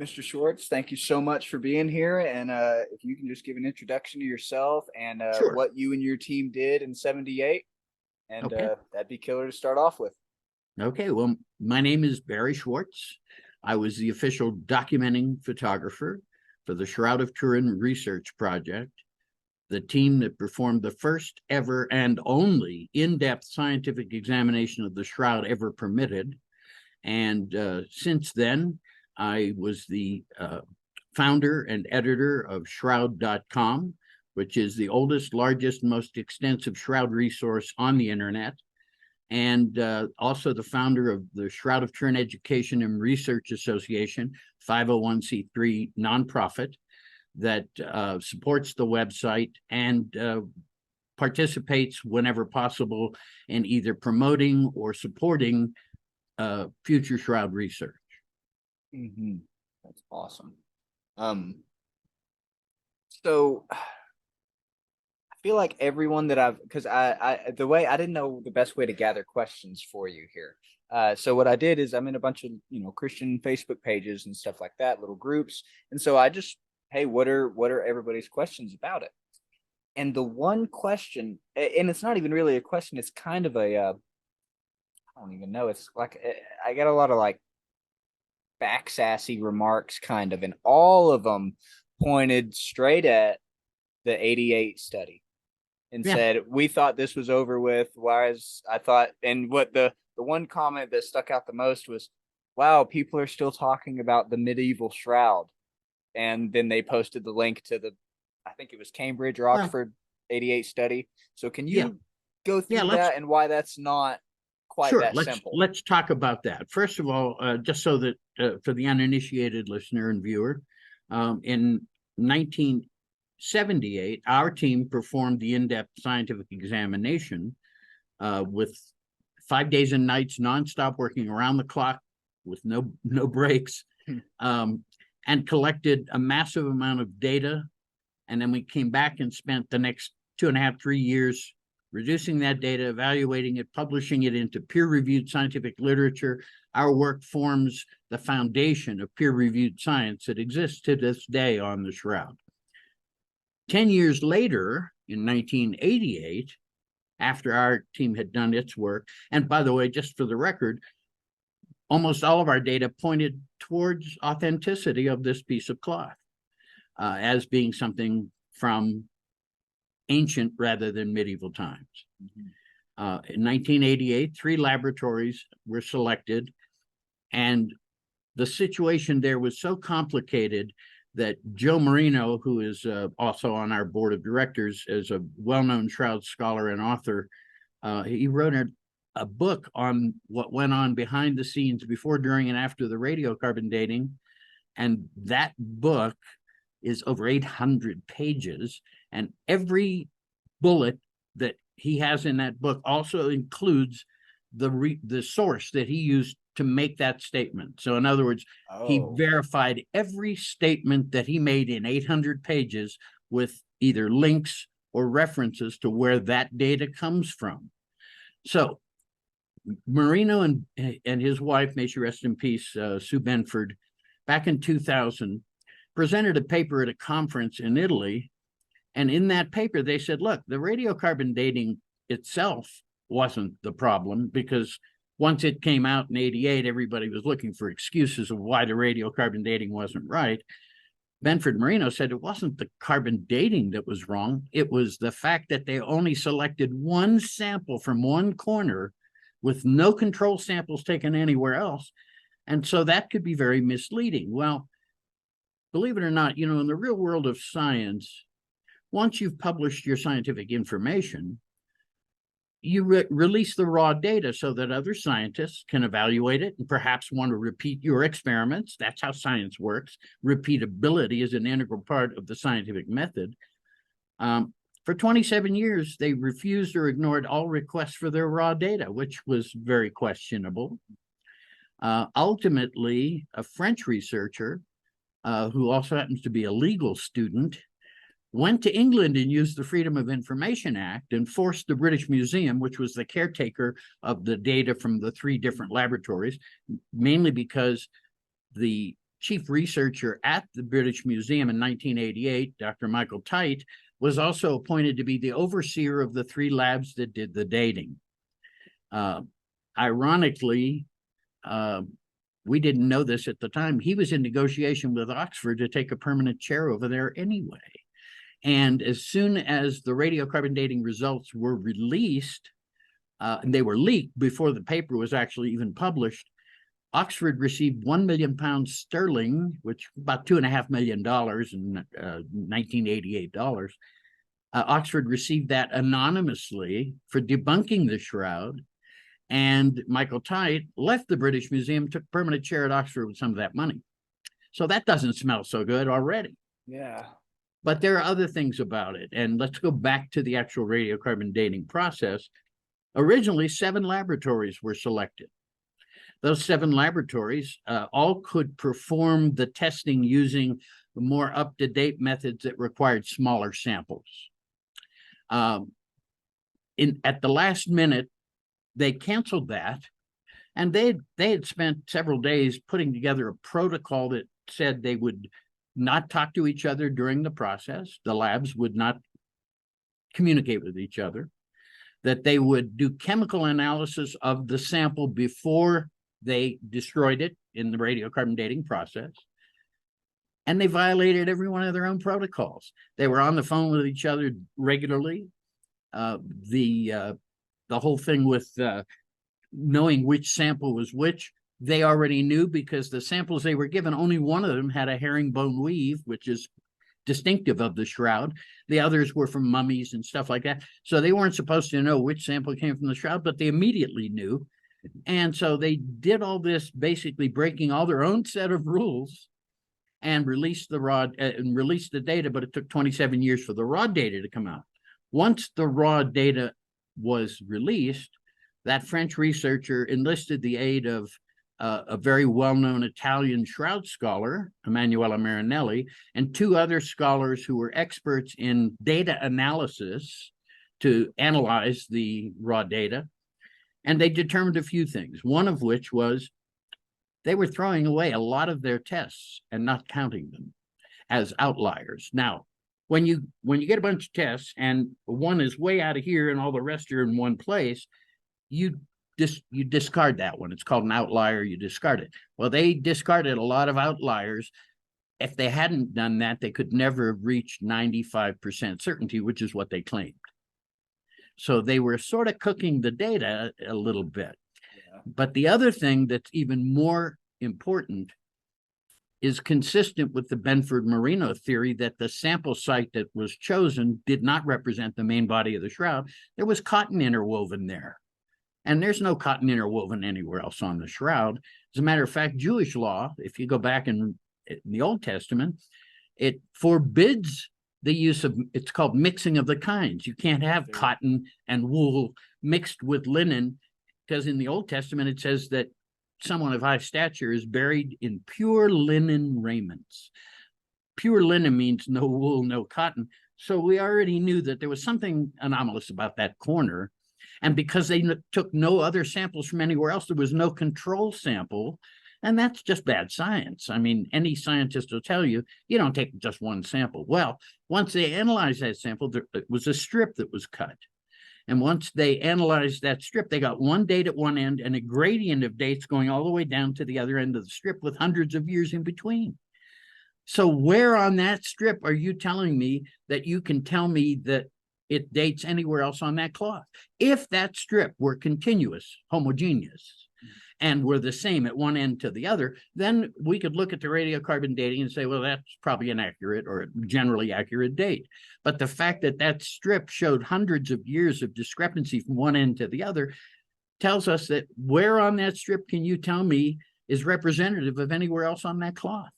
Mr. Schwartz, thank you so much for being here. And if you can just give an introduction to yourself and Sure. what you and your team did in '78, and Okay. that'd be killer to start off with. Okay. Well, my name is Barrie Schwortz. I was the official documenting photographer for the Shroud of Turin research project, the team that performed the first ever and only in-depth scientific examination of the shroud ever permitted. And since then, I was the founder and editor of Shroud.com, which is the oldest, largest, most extensive shroud resource on the internet, and also the founder of the Shroud of Turin Education and Research Association, 501c3 nonprofit that supports the website and participates whenever possible in either promoting or supporting future shroud research. Mm-hmm. That's awesome. So I feel like everyone that because the way I didn't know the best way to gather questions for you here. So what I did is I'm in a bunch of Christian Facebook pages and stuff like that, little groups, and so I just, hey, what are everybody's questions about it? And the one question, and it's not even really a question, it's kind of a I don't even know. It's like I get a lot of like back sassy remarks kind of, and all of them pointed straight at the '88 study and said, we thought this was over with, whereas I thought, and what the one comment that stuck out the most was, wow, people are still talking about the medieval shroud. And then they posted the link to the, I think it was Cambridge or Oxford '88 study. So can you go through that and why that's not quite that simple? Let's talk about that. First of all, just so that for the uninitiated listener and viewer, in 1978, our team performed the in-depth scientific examination with 5 days and nights, nonstop, working around the clock with no breaks, and collected a massive amount of data. And then we came back and spent the next 2.5, 3 years reducing that data, evaluating it, publishing it into peer-reviewed scientific literature. Our work forms the foundation of peer-reviewed science that exists to this day on the shroud. 10 years later, in 1988, after our team had done its work, and by the way, just for the record, almost all of our data pointed towards authenticity of this piece of cloth as being something from ancient rather than medieval times. In 1988, 3 laboratories were selected, and the situation there was so complicated that Joe Marino, who is also on our board of directors, is a well-known shroud scholar and author. He wrote a book on what went on behind the scenes before, during, and after the radiocarbon dating, and that book is over 800 pages, and every bullet that he has in that book also includes the source that he used to make that statement. So in other words, he verified every statement that he made in 800 pages with either links or references to where that data comes from. So Marino and his wife, may she rest in peace, Sue Benford, back in 2000, presented a paper at a conference in Italy. And in that paper, they said, look, the radiocarbon dating itself wasn't the problem, because once it came out in '88, everybody was looking for excuses of why the radiocarbon dating wasn't right. Benford Marino said it wasn't the carbon dating that was wrong. It was the fact that they only selected one sample from one corner with no control samples taken anywhere else. And so that could be very misleading. Well, believe it or not, in the real world of science, once you've published your scientific information, you release the raw data so that other scientists can evaluate it and perhaps want to repeat your experiments. That's how science works. Repeatability is an integral part of the scientific method. For 27 years, they refused or ignored all requests for their raw data, which was very questionable. Ultimately, a French researcher who also happens to be a legal student went to England and used the Freedom of Information Act and forced the British Museum, which was the caretaker of the data from the 3 different laboratories, mainly because the chief researcher at the British Museum in 1988, Dr. Michael Tite, was also appointed to be the overseer of the 3 labs that did the dating. Ironically, we didn't know this at the time, he was in negotiation with Oxford to take a permanent chair over there anyway. And as soon as the radiocarbon dating results were released, and they were leaked before the paper was actually even published, Oxford received £1 million sterling, which about $2.5 million in 1988 dollars. Oxford received that anonymously for debunking the shroud. And Michael Tite left the British Museum, took permanent chair at Oxford with some of that money. So that doesn't smell so good already. Yeah. But there are other things about it. And let's go back to the actual radiocarbon dating process. Originally, 7 laboratories were selected. Those 7 laboratories all could perform the testing using the more up-to-date methods that required smaller samples. At the last minute, they canceled that, and they had spent several days putting together a protocol that said they would not talk to each other during the process. The labs would not communicate with each other, that they would do chemical analysis of the sample before they destroyed it in the radiocarbon dating process. And they violated every one of their own protocols. They were on the phone with each other regularly. The whole thing with knowing which sample was which, they already knew, because the samples they were given, only one of them had a herringbone weave, which is distinctive of the shroud. The others were from mummies and stuff like that. So they weren't supposed to know which sample came from the shroud, but they immediately knew. And so they did all this, basically breaking all their own set of rules, and released the data, but it took 27 years for the raw data to come out. Once the raw data was released, that French researcher enlisted the aid of a very well-known Italian shroud scholar, Emanuela Marinelli, and 2 other scholars who were experts in data analysis to analyze the raw data. And they determined a few things, one of which was they were throwing away a lot of their tests and not counting them as outliers. Now, when you get a bunch of tests and one is way out of here and all the rest are in one place, you discard that one. It's called an outlier. You discard it. Well, they discarded a lot of outliers. If they hadn't done that, they could never have reached 95% certainty, which is what they claimed. So they were sort of cooking the data a little bit. Yeah. But the other thing that's even more important is consistent with the Benford-Marino theory that the sample site that was chosen did not represent the main body of the shroud. There was cotton interwoven there. And there's no cotton interwoven anywhere else on the shroud. As a matter of fact, Jewish law, if you go back in the Old Testament, it forbids the use of, it's called mixing of the kinds. You can't have cotton and wool mixed with linen, because in the Old Testament, it says that someone of high stature is buried in pure linen raiments. Pure linen means no wool, no cotton. So we already knew that there was something anomalous about that corner. And because they took no other samples from anywhere else, there was no control sample. And that's just bad science. I mean, any scientist will tell you, you don't take just one sample. Well, once they analyzed that sample, there was a strip that was cut. And once they analyzed that strip, they got one date at one end and a gradient of dates going all the way down to the other end of the strip with hundreds of years in between. So where on that strip are you telling me that you can tell me that it dates anywhere else on that cloth? If that strip were continuous, homogeneous, and were the same at one end to the other, then we could look at the radiocarbon dating and say, well, that's probably an accurate or generally accurate date. But the fact that that strip showed hundreds of years of discrepancy from one end to the other tells us that where on that strip can you tell me is representative of anywhere else on that cloth?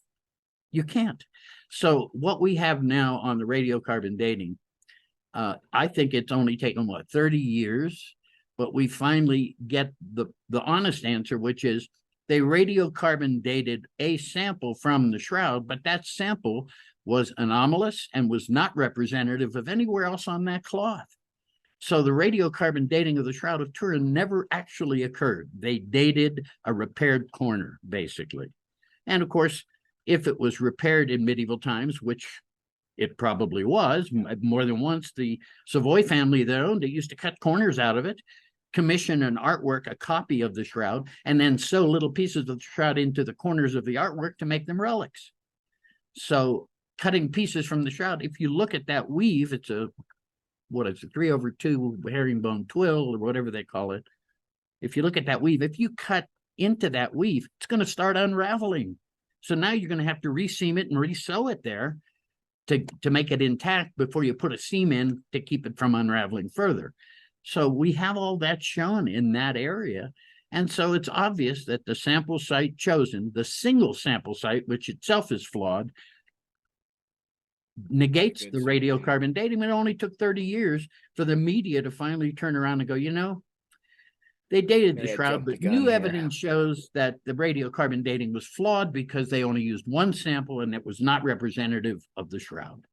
You can't. So what we have now on the radiocarbon dating, I think it's only taken, 30 years, but we finally get the honest answer, which is they radiocarbon dated a sample from the shroud, but that sample was anomalous and was not representative of anywhere else on that cloth. So the radiocarbon dating of the Shroud of Turin never actually occurred. They dated a repaired corner, basically. And of course, if it was repaired in medieval times, which it probably was more than once, the Savoy family that owned it used to cut corners out of it, commission an artwork, a copy of the shroud, and then sew little pieces of the shroud into the corners of the artwork to make them relics. So cutting pieces from the shroud, if you look at that weave, it's a, what is it, 3/2 herringbone twill or whatever they call it. If you look at that weave, if you cut into that weave, it's going to start unraveling. So now you're going to have to reseam it and resew it there to make it intact before you put a seam in to keep it from unraveling further. So we have all that shown in that area. And so it's obvious that the sample site chosen, the single sample site, which itself is flawed, negates the radiocarbon dating. It only took 30 years for the media to finally turn around and go, you know, they dated the shroud, but new evidence shows that the radiocarbon dating was flawed because they only used one sample and it was not representative of the shroud.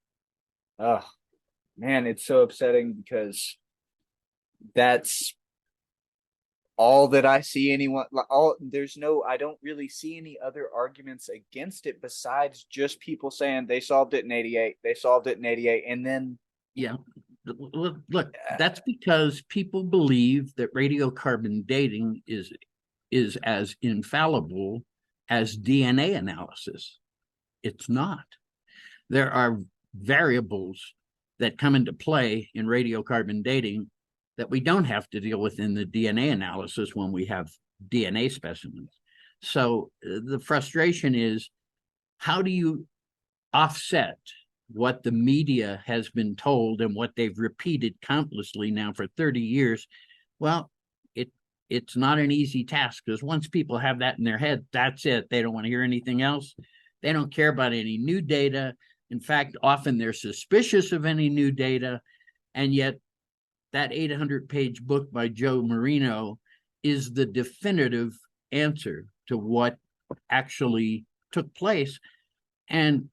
Oh, man, it's so upsetting because that's all that I see anyone, I don't really see any other arguments against it besides just people saying they solved it in 88, and then yeah. Look, that's because people believe that radiocarbon dating is as infallible as DNA analysis. It's not. There are variables that come into play in radiocarbon dating that we don't have to deal with in the DNA analysis when we have DNA specimens. So the frustration is, how do you offset what the media has been told and what they've repeated countlessly now for 30 years? Well, it's not an easy task, because once people have that in their head, that's it. They don't want to hear anything else. They don't care about any new data. In fact, often they're suspicious of any new data. And yet that 800-page book by Joe Marino is the definitive answer to what actually took place. And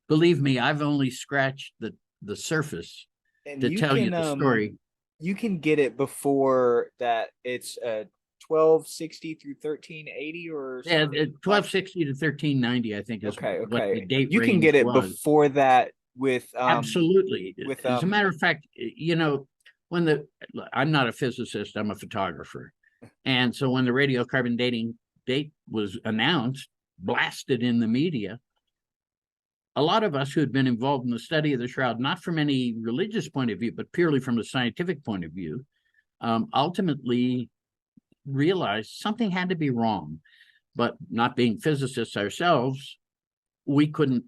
believe me, I've only scratched the surface to tell you the story. You can get it before that. It's 1260 through 1380 or something. Yeah, 1260 to 1390, I think is what the date you can get it was. Before that with absolutely. As a matter of fact, you know, I'm not a physicist, I'm a photographer. And so when the radiocarbon dating date was announced, blasted in the media, a lot of us who had been involved in the study of the shroud, not from any religious point of view, but purely from a scientific point of view, ultimately realized something had to be wrong. But not being physicists ourselves, we couldn't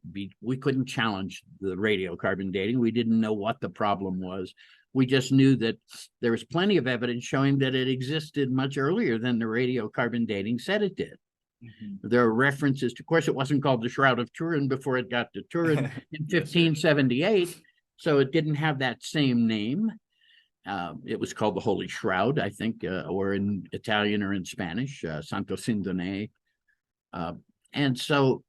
challenge the radiocarbon dating. We didn't know what the problem was. We just knew that there was plenty of evidence showing that it existed much earlier than the radiocarbon dating said it did. Mm-hmm. There are references to, of course, it wasn't called the Shroud of Turin before it got to Turin in 1578, so it didn't have that same name. It was called the Holy Shroud, I think, or in Italian or in Spanish, Santo Sindone. And so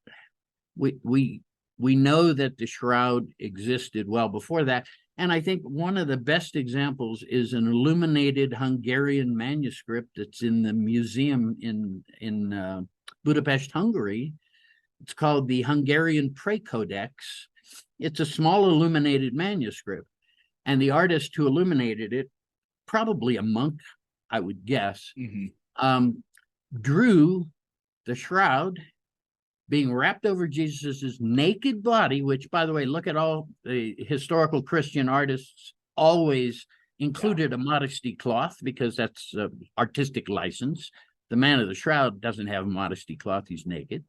we know that the shroud existed well before that. And I think one of the best examples is an illuminated Hungarian manuscript that's in the museum in Budapest, Hungary. It's called the Hungarian Praecodex. It's a small illuminated manuscript. And the artist who illuminated it, probably a monk, I would guess, drew the shroud being wrapped over Jesus's naked body, which, by the way, look at all the historical Christian artists always included a modesty cloth, because that's artistic license. The man of the shroud doesn't have a modesty cloth, he's naked.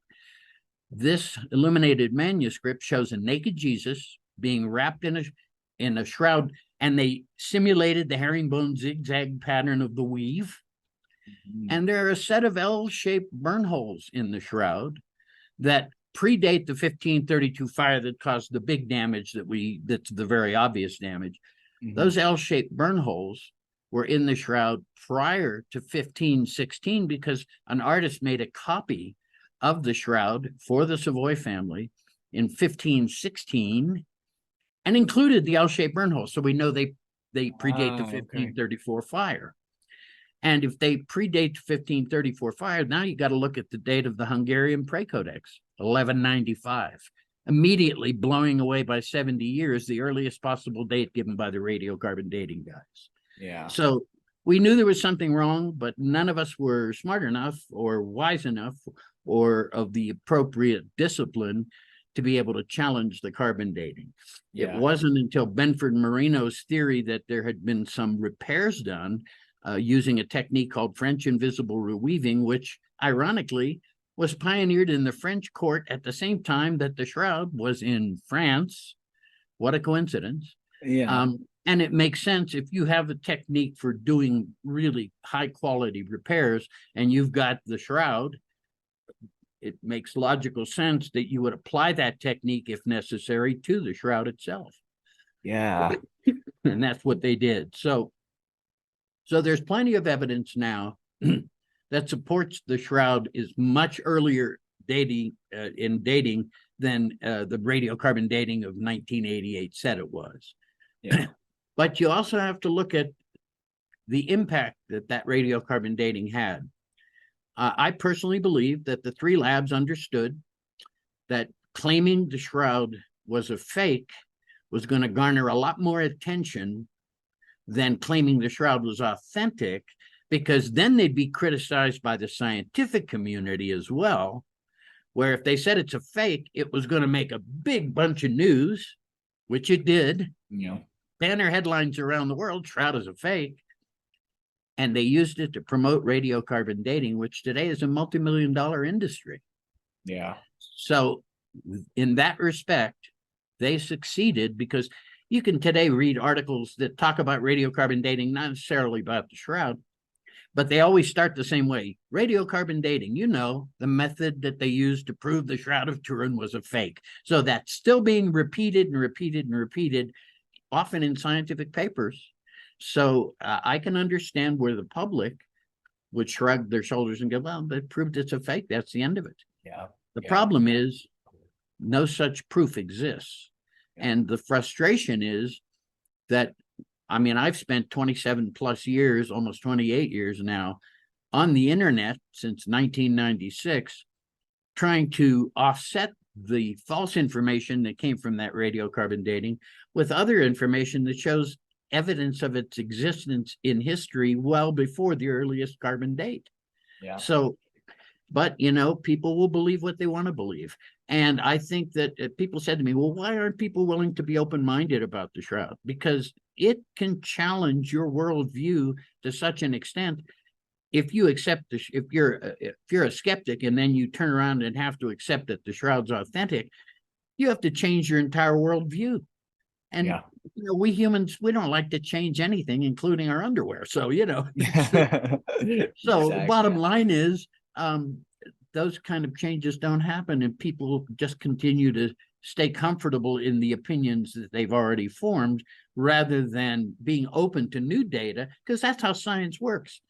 This illuminated manuscript shows a naked Jesus being wrapped in a shroud, and they simulated the herringbone zigzag pattern of the weave. And there are a set of L-shaped burn holes in the shroud that predate the 1532 fire that caused the big damage that's the very obvious damage. Those L-shaped burn holes were in the shroud prior to 1516 because an artist made a copy of the shroud for the Savoy family in 1516 and included the L-shaped burn hole. So we know they predate the 1534 fire. And if they predate 1534 fire, now you got to look at the date of the Hungarian Precodex, 1195, immediately blowing away by 70 years, the earliest possible date given by the radiocarbon dating guys. Yeah. So we knew there was something wrong, but none of us were smart enough or wise enough or of the appropriate discipline to be able to challenge the carbon dating. Yeah. It wasn't until Benford Marino's theory that there had been some repairs done using a technique called French invisible reweaving, which ironically was pioneered in the French court at the same time that the shroud was in France. What a coincidence. Yeah. And it makes sense if you have a technique for doing really high quality repairs and you've got the shroud, it makes logical sense that you would apply that technique if necessary to the shroud itself. Yeah. And that's what they did. So there's plenty of evidence now that supports the shroud is much earlier dating than the radiocarbon dating of 1988 said it was. Yeah. But you also have to look at the impact that radiocarbon dating had. I personally believe that the three labs understood that claiming the shroud was a fake was going to garner a lot more attention than claiming the shroud was authentic, because then they'd be criticized by the scientific community as well, where if they said it's a fake, it was going to make a big bunch of news, which it did. Yeah. Banner headlines around the world, shroud is a fake. And they used it to promote radiocarbon dating, which today is a multi-million-dollar industry. Yeah. So in that respect, they succeeded, because you can today read articles that talk about radiocarbon dating, not necessarily about the shroud, but they always start the same way. Radiocarbon dating, you know, the method that they used to prove the Shroud of Turin was a fake. So that's still being repeated and repeated and repeated, often in scientific papers. So I can understand where the public would shrug their shoulders and go, well, they proved it's a fake. That's the end of it. Yeah. The problem is no such proof exists. And the frustration is that, I mean, I've spent 27 plus years, almost 28 years now, on the internet since 1996, trying to offset the false information that came from that radiocarbon dating with other information that shows evidence of its existence in history well before the earliest carbon date. Yeah. So, but, you know, people will believe what they want to believe. And I think that people said to me, well, why aren't people willing to be open-minded about the shroud? Because it can challenge your worldview to such an extent. If you accept if you're a skeptic and then you turn around and have to accept that the shroud's authentic, you have to change your entire worldview. And you know, we humans, we don't like to change anything, including our underwear. So, you know, so Exactly. bottom line is, those kind of changes don't happen, and people just continue to stay comfortable in the opinions that they've already formed, rather than being open to new data, because that's how science works.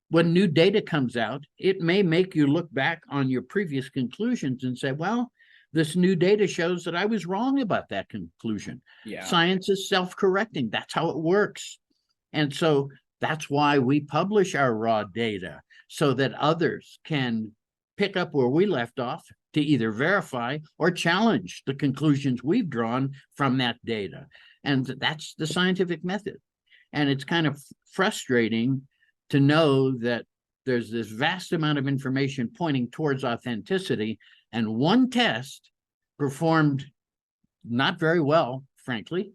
When new data comes out, it may make you look back on your previous conclusions and say, well, this new data shows that I was wrong about that conclusion. Yeah. Science is self-correcting. That's how it works. And so that's why we publish our raw data, so that others can pick up where we left off to either verify or challenge the conclusions we've drawn from that data. And that's the scientific method. And it's kind of frustrating to know that there's this vast amount of information pointing towards authenticity, and one test performed not very well, frankly.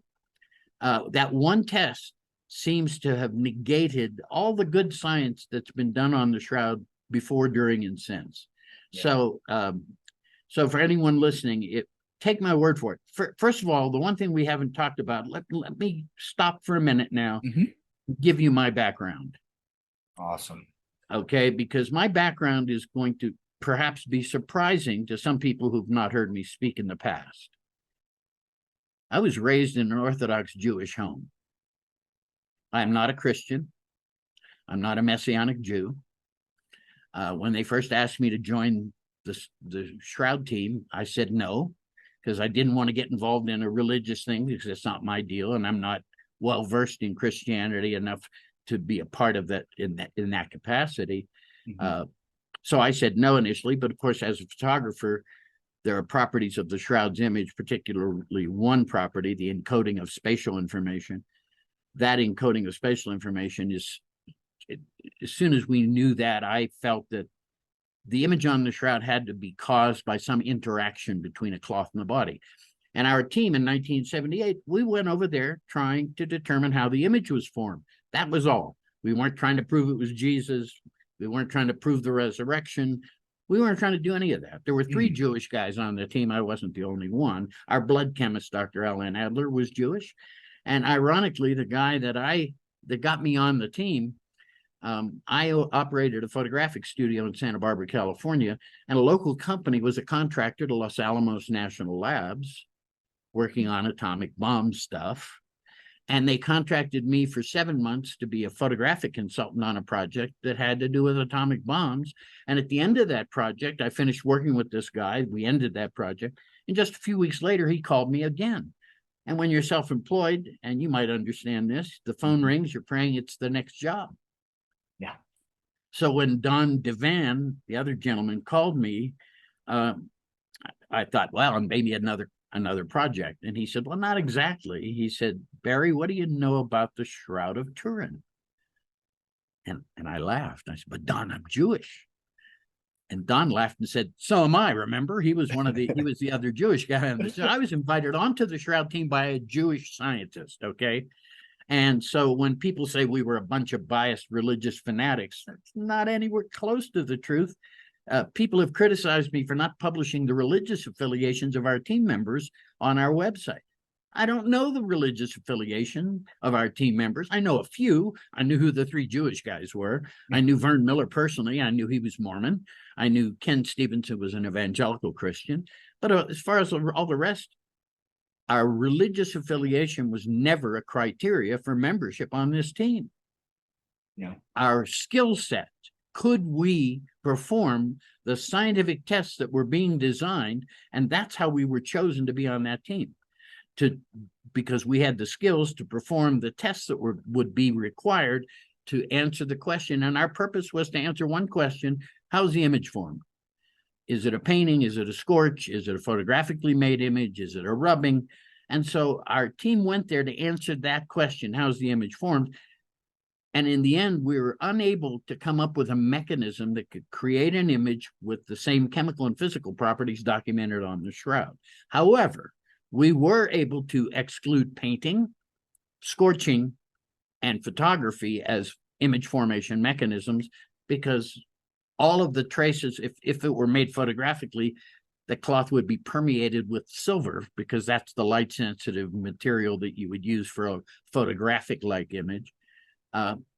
That one test seems to have negated all the good science that's been done on the shroud before, during, and since. Yeah. So for anyone listening, take my word for it. First of all, the one thing we haven't talked about, let me stop for a minute now, give you my background. Awesome. Okay, because my background is going to perhaps be surprising to some people who've not heard me speak in the past. I was raised in an Orthodox Jewish home. I'm not a Christian. I'm not a Messianic Jew. When they first asked me to join the Shroud team, I said no, because I didn't want to get involved in a religious thing because it's not my deal, and I'm not well versed in Christianity enough to be a part of that in that capacity. So I said no initially, but of course, as a photographer, there are properties of the Shroud's image, particularly one property, the encoding of spatial information. That encoding of spatial information is, as soon as we knew that, I felt that the image on the shroud had to be caused by some interaction between a cloth and the body. And our team in 1978, we went over there trying to determine how the image was formed. That was all. We weren't trying to prove it was Jesus. We weren't trying to prove the resurrection. We weren't trying to do any of that. There were three Jewish guys on the team. I wasn't the only one. Our blood chemist, Dr. Alan Adler, was Jewish. And ironically, the guy that got me on the team, I operated a photographic studio in Santa Barbara, California, and a local company was a contractor to Los Alamos National Labs working on atomic bomb stuff. And they contracted me for 7 months to be a photographic consultant on a project that had to do with atomic bombs. And at the end of that project, I finished working with this guy. We ended that project. And just a few weeks later, he called me again. And when you're self-employed, and you might understand this, the phone rings, you're praying it's the next job. Yeah. So when Don Devan, the other gentleman, called me, I thought, well, maybe another project. And he said, well, not exactly. He said, Barrie, what do you know about the Shroud of Turin? And I laughed. I said, but Don, I'm Jewish. And Don laughed and said, so am I, remember? He was the other Jewish guy on the show. I was invited onto the Shroud team by a Jewish scientist, okay? And so when people say we were a bunch of biased religious fanatics, that's not anywhere close to the truth. People have criticized me for not publishing the religious affiliations of our team members on our website. I don't know the religious affiliation of our team members. I know a few. I knew who the three Jewish guys were. I knew Vern Miller personally. I knew he was Mormon. I knew Ken Stevens, who was an evangelical Christian. But as far as all the rest, our religious affiliation was never a criteria for membership on this team. Yeah. Our skill set, could we perform the scientific tests that were being designed? And that's how we were chosen to be on that team, because we had the skills to perform the tests that would be required to answer the question. And our purpose was to answer one question: how's the image formed? Is it a painting? Is it a scorch? Is it a photographically made image? Is it a rubbing? And so our team went there to answer that question: how's the image formed? And in the end, we were unable to come up with a mechanism that could create an image with the same chemical and physical properties documented on the shroud. However, we were able to exclude painting, scorching, and photography as image formation mechanisms, because all of the traces, if it were made photographically, the cloth would be permeated with silver, because that's the light sensitive material that you would use for a photographic like image.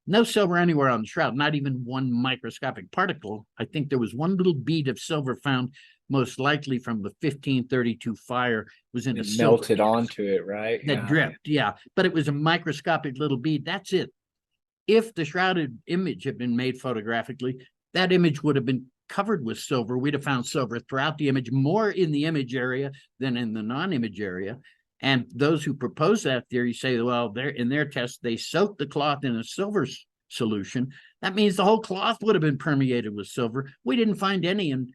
No silver anywhere on the shroud, not even one microscopic particle. I think there was one little bead of silver found, most likely from the 1532 fire, was in a silver melted onto it, right? that dripped, yeah. But it was a microscopic little bead. That's it. If the shrouded image had been made photographically, that image would have been covered with silver. We'd have found silver throughout the image, more in the image area than in the non-image area. And those who propose that theory say, well, in their test, they soaked the cloth in a silver solution. That means the whole cloth would have been permeated with silver. We didn't find any, and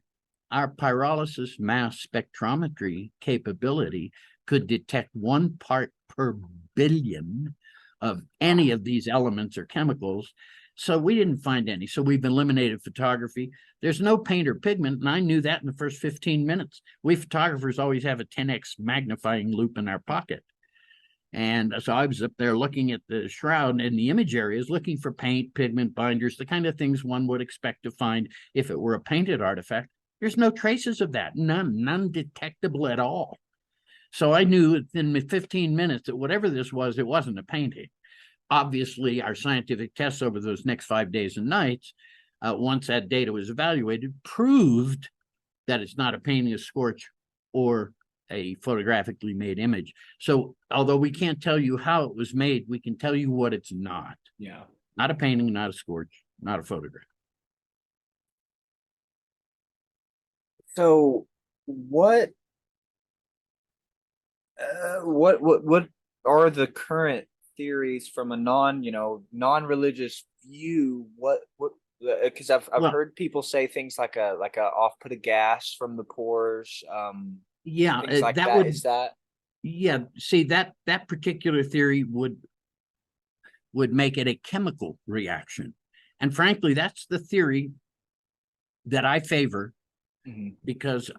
our pyrolysis mass spectrometry capability could detect 1 part per billion of any of these elements or chemicals. So we didn't find any. So we've eliminated photography. There's no paint or pigment, and I knew that in the first 15 minutes. We photographers always have a 10x magnifying loop in our pocket. And so I was up there looking at the shroud in the image areas, looking for paint, pigment, binders, the kind of things one would expect to find if it were a painted artifact. There's no traces of that, none detectable at all. So I knew within 15 minutes that whatever this was, it wasn't a painting. Obviously, our scientific tests over those next 5 days and nights, once that data was evaluated, proved that it's not a painting, a scorch, or a photographically made image. So although we can't tell you how it was made, we can tell you what it's not. Yeah. Not a painting, not a scorch, not a photograph. So what What are the current theories from a non-religious view? What because I've Well, heard people say things like a off put a gas from the pores, yeah, things like that that. would, Is that? yeah, see that particular theory would make it a chemical reaction. And frankly, that's the theory that I favor Mhm. because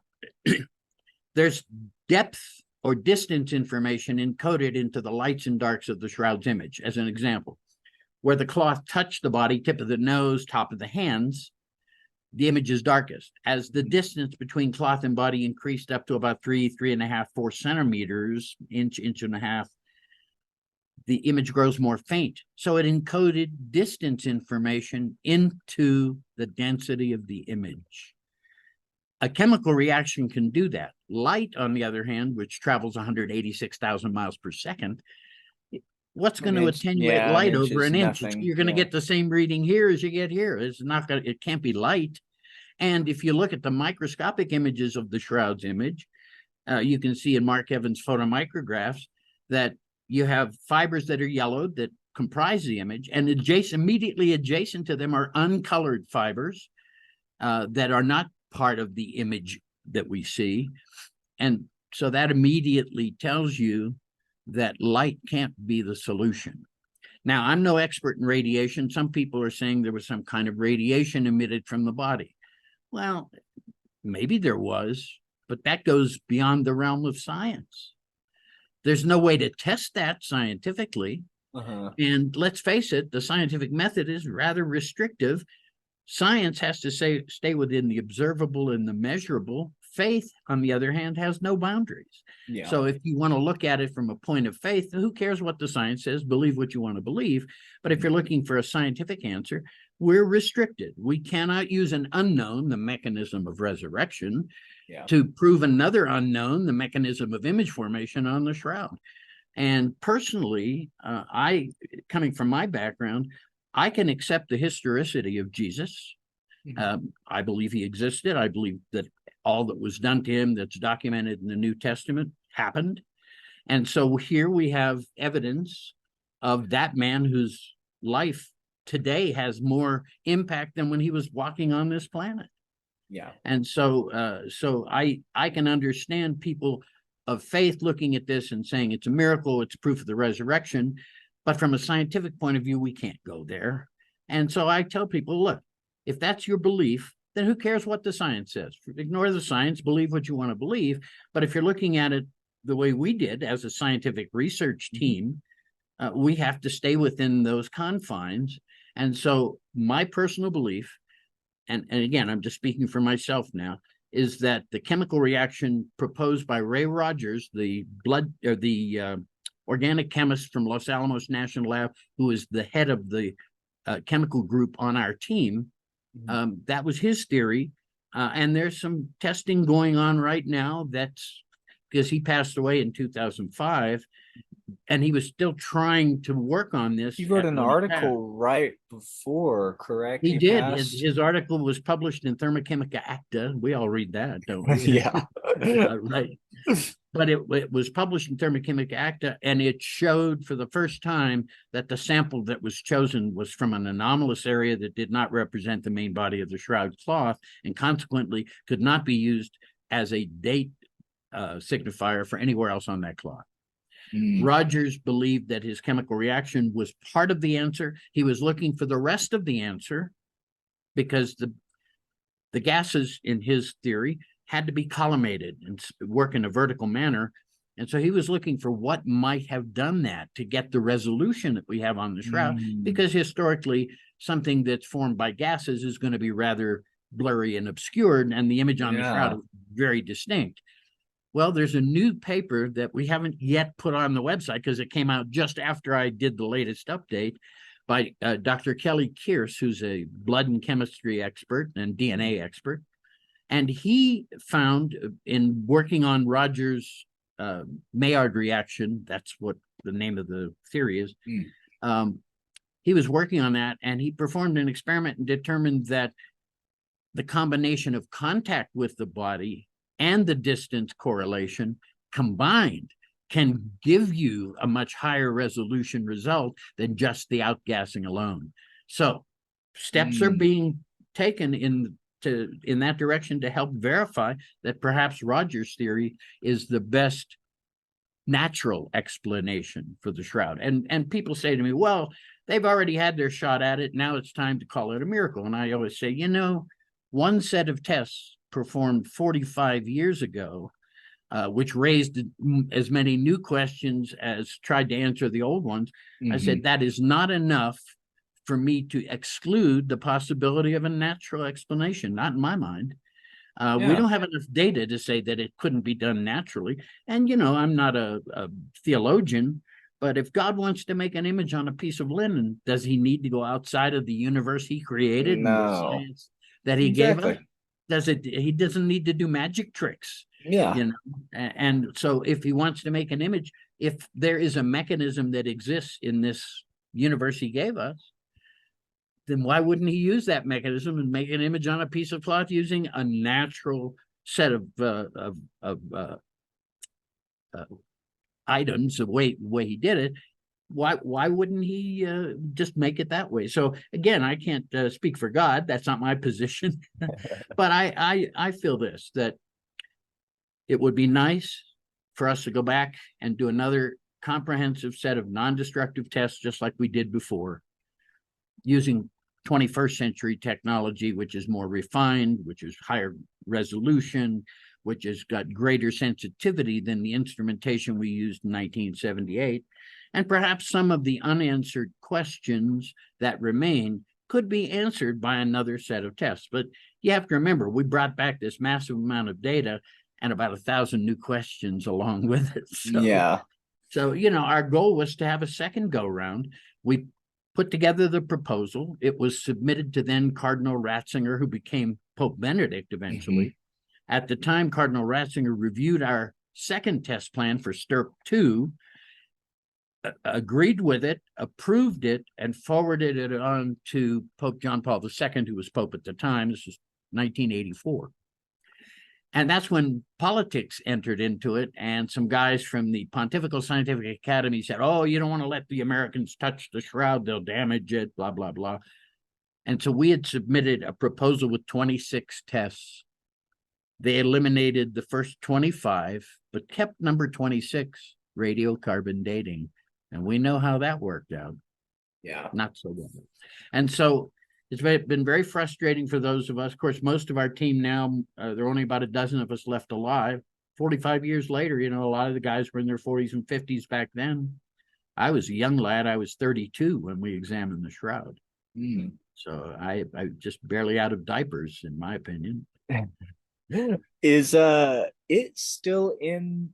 there's depth or distance information encoded into the lights and darks of the shroud's image. As an example, where the cloth touched the body, tip of the nose, top of the hands, the image is darkest. As the distance between cloth and body increased up to about 3.5, 4 centimeters, inch and a half, the image grows more faint. So it encoded distance information into the density of the image. A chemical reaction can do that. Light, on the other hand, which travels 186,000 miles per second, what's going An to inch, attenuate yeah, an light inch over is an inch? nothing. You're going to Yeah. get the same reading here as you get here. It's not going to, it can't be light. And if you look at the microscopic images of the Shroud's image, you can see in Mark Evans' photomicrographs that you have fibers that are yellowed that comprise the image, and immediately adjacent to them are uncolored fibers that are not part of the image that we see. And so that immediately tells you that light can't be the solution. Now, I'm no expert in radiation. Some people are saying there was some kind of radiation emitted from the body. Well, maybe there was, but that goes beyond the realm of science. There's no way to test that scientifically. Uh-huh. And let's face it, the scientific method is rather restrictive. Science has to stay within the observable and the measurable. Faith, on the other hand, has no boundaries. Yeah. So if you want to look at it from a point of faith, who cares what the science says? Believe what you want to believe. But if you're looking for a scientific answer, we're restricted. We cannot use an unknown, the mechanism of resurrection, Yeah. to prove another unknown, the mechanism of image formation on the shroud. And personally, coming from my background, I can accept the historicity of Jesus. I believe he existed. I believe that all that was done to him that's documented in the New Testament happened. And so here we have evidence of that man whose life today has more impact than when he was walking on this planet. Yeah. And so I can understand people of faith looking at this and saying it's a miracle, it's proof of the resurrection. But from a scientific point of view, we can't go there. And so I tell people, look, if that's your belief, then who cares what the science says? Ignore the science, believe what you want to believe. But if you're looking at it the way we did as a scientific research team, we have to stay within those confines. And so my personal belief, and again, I'm just speaking for myself now, is that the chemical reaction proposed by Ray Rogers, the organic chemist from Los Alamos National Lab, who is the head of the chemical group on our team, that was his theory. And there's some testing going on right now. That's because he passed away in 2005. And he was still trying to work on this. He wrote an when he passed. article right before, correct? He He did. passed. His article was published in Thermochemica Acta. We all read that, don't we? Yeah. Right. But it was published in Thermochemica Acta, and it showed for the first time that the sample that was chosen was from an anomalous area that did not represent the main body of the shroud cloth, and consequently could not be used as a date signifier for anywhere else on that cloth. Rogers believed that his chemical reaction was part of the answer. He was looking for the rest of the answer because the gases, in his theory, had to be collimated and work in a vertical manner. And so he was looking for what might have done that to get the resolution that we have on the shroud, because historically, something that's formed by gases is going to be rather blurry and obscured, and the image on the shroud is very distinct. Well, there's a new paper that we haven't yet put on the website because it came out just after I did the latest update by Dr. Kelly Kearse, who's a blood and chemistry expert and DNA expert. And he found in working on Rogers' Maillard reaction, that's what the name of the theory is, he was working on that, and he performed an experiment and determined that the combination of contact with the body and the distance correlation combined can give you a much higher resolution result than just the outgassing alone. So steps are being taken in that direction to help verify that perhaps Roger's theory is the best natural explanation for the shroud. And people say to me, well, they've already had their shot at it. Now it's time to call it a miracle. And I always say, one set of tests performed 45 years ago, which raised as many new questions as tried to answer the old ones. I said, that is not enough for me to exclude the possibility of a natural explanation, not in my mind. We don't have enough data to say that it couldn't be done naturally. And, I'm not a theologian, but if God wants to make an image on a piece of linen, does he need to go outside of the universe he created and the science that he gave us? He doesn't need to do magic tricks. And so if he wants to make an image, if there is a mechanism that exists in this universe he gave us, then why wouldn't he use that mechanism and make an image on a piece of cloth using a natural set of items, the way he did it? Why wouldn't he just make it that way? So again, I can't speak for God. That's not my position. But I feel this, that it would be nice for us to go back and do another comprehensive set of non-destructive tests, just like we did before, using 21st century technology, which is more refined, which is higher resolution, which has got greater sensitivity than the instrumentation we used in 1978. And perhaps some of the unanswered questions that remain could be answered by another set of tests. But you have to remember, we brought back this massive amount of data and about 1,000 new questions along with it. So, our goal was to have a second go round. We put together the proposal. It was submitted to then Cardinal Ratzinger, who became Pope Benedict eventually. At the time, Cardinal Ratzinger reviewed our second test plan for STIRP 2, agreed with it, approved it, and forwarded it on to Pope John Paul II, who was Pope at the time. This was 1984. And that's when politics entered into it, and some guys from the Pontifical Scientific Academy said, oh, you don't want to let the Americans touch the shroud, they'll damage it, blah, blah, blah. And so we had submitted a proposal with 26 tests. They eliminated the first 25, but kept number 26, radiocarbon dating. And we know how that worked out. Not so well. And so it's been very frustrating for those of us. Of course, most of our team now, there are only about a dozen of us left alive. 45 years later, a lot of the guys were in their 40s and 50s back then. I was a young lad. I was 32 when we examined the shroud. So I just barely out of diapers, in my opinion. Is it still in?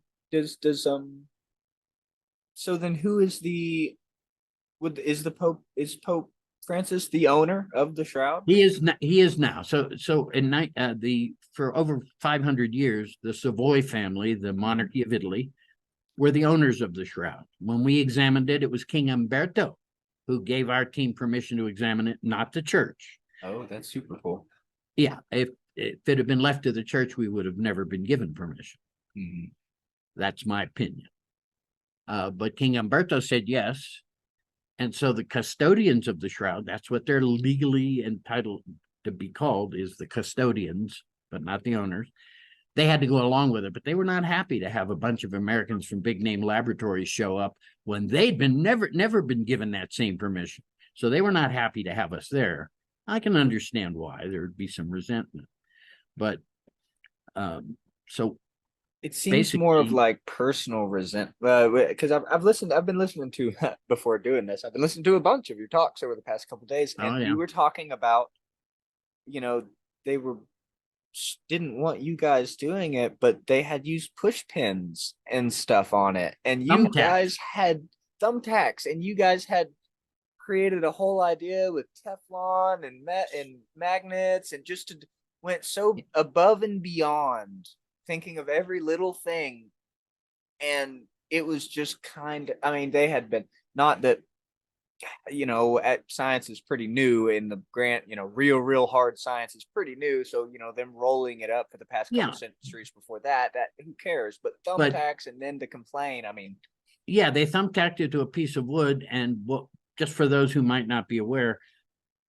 So then who is is Pope Francis the owner of the shroud? He is now. So in for over 500 years, the Savoy family, the monarchy of Italy, were the owners of the shroud. When we examined it, it was King Umberto who gave our team permission to examine it, not the church. Oh, that's super cool. Yeah, if it had been left to the church, we would have never been given permission. That's my opinion. But King Umberto said yes. And so the custodians of the shroud, that's what they're legally entitled to be called, is the custodians, but not the owners. They had to go along with it, but they were not happy to have a bunch of Americans from big name laboratories show up when they'd been never been given that same permission. So they were not happy to have us there. I can understand why there would be some resentment, but so it seems more of like personal resentment, because I've been listening to before doing this. I've been listening to a bunch of your talks over the past couple of days, and you were talking about, they didn't want you guys doing it, but they had used push pins and stuff on it, and you guys had thumbtacks, and you guys had created a whole idea with Teflon and magnets, and just went so above and beyond, thinking of every little thing. And it was just they had been, not that science is pretty new in the grant, real hard science is pretty new. So, them rolling it up for the past couple Yeah, centuries before that who cares? But but thumbtacks and then to complain, I mean, yeah, they thumbtacked it to a piece of wood. And just for those who might not be aware,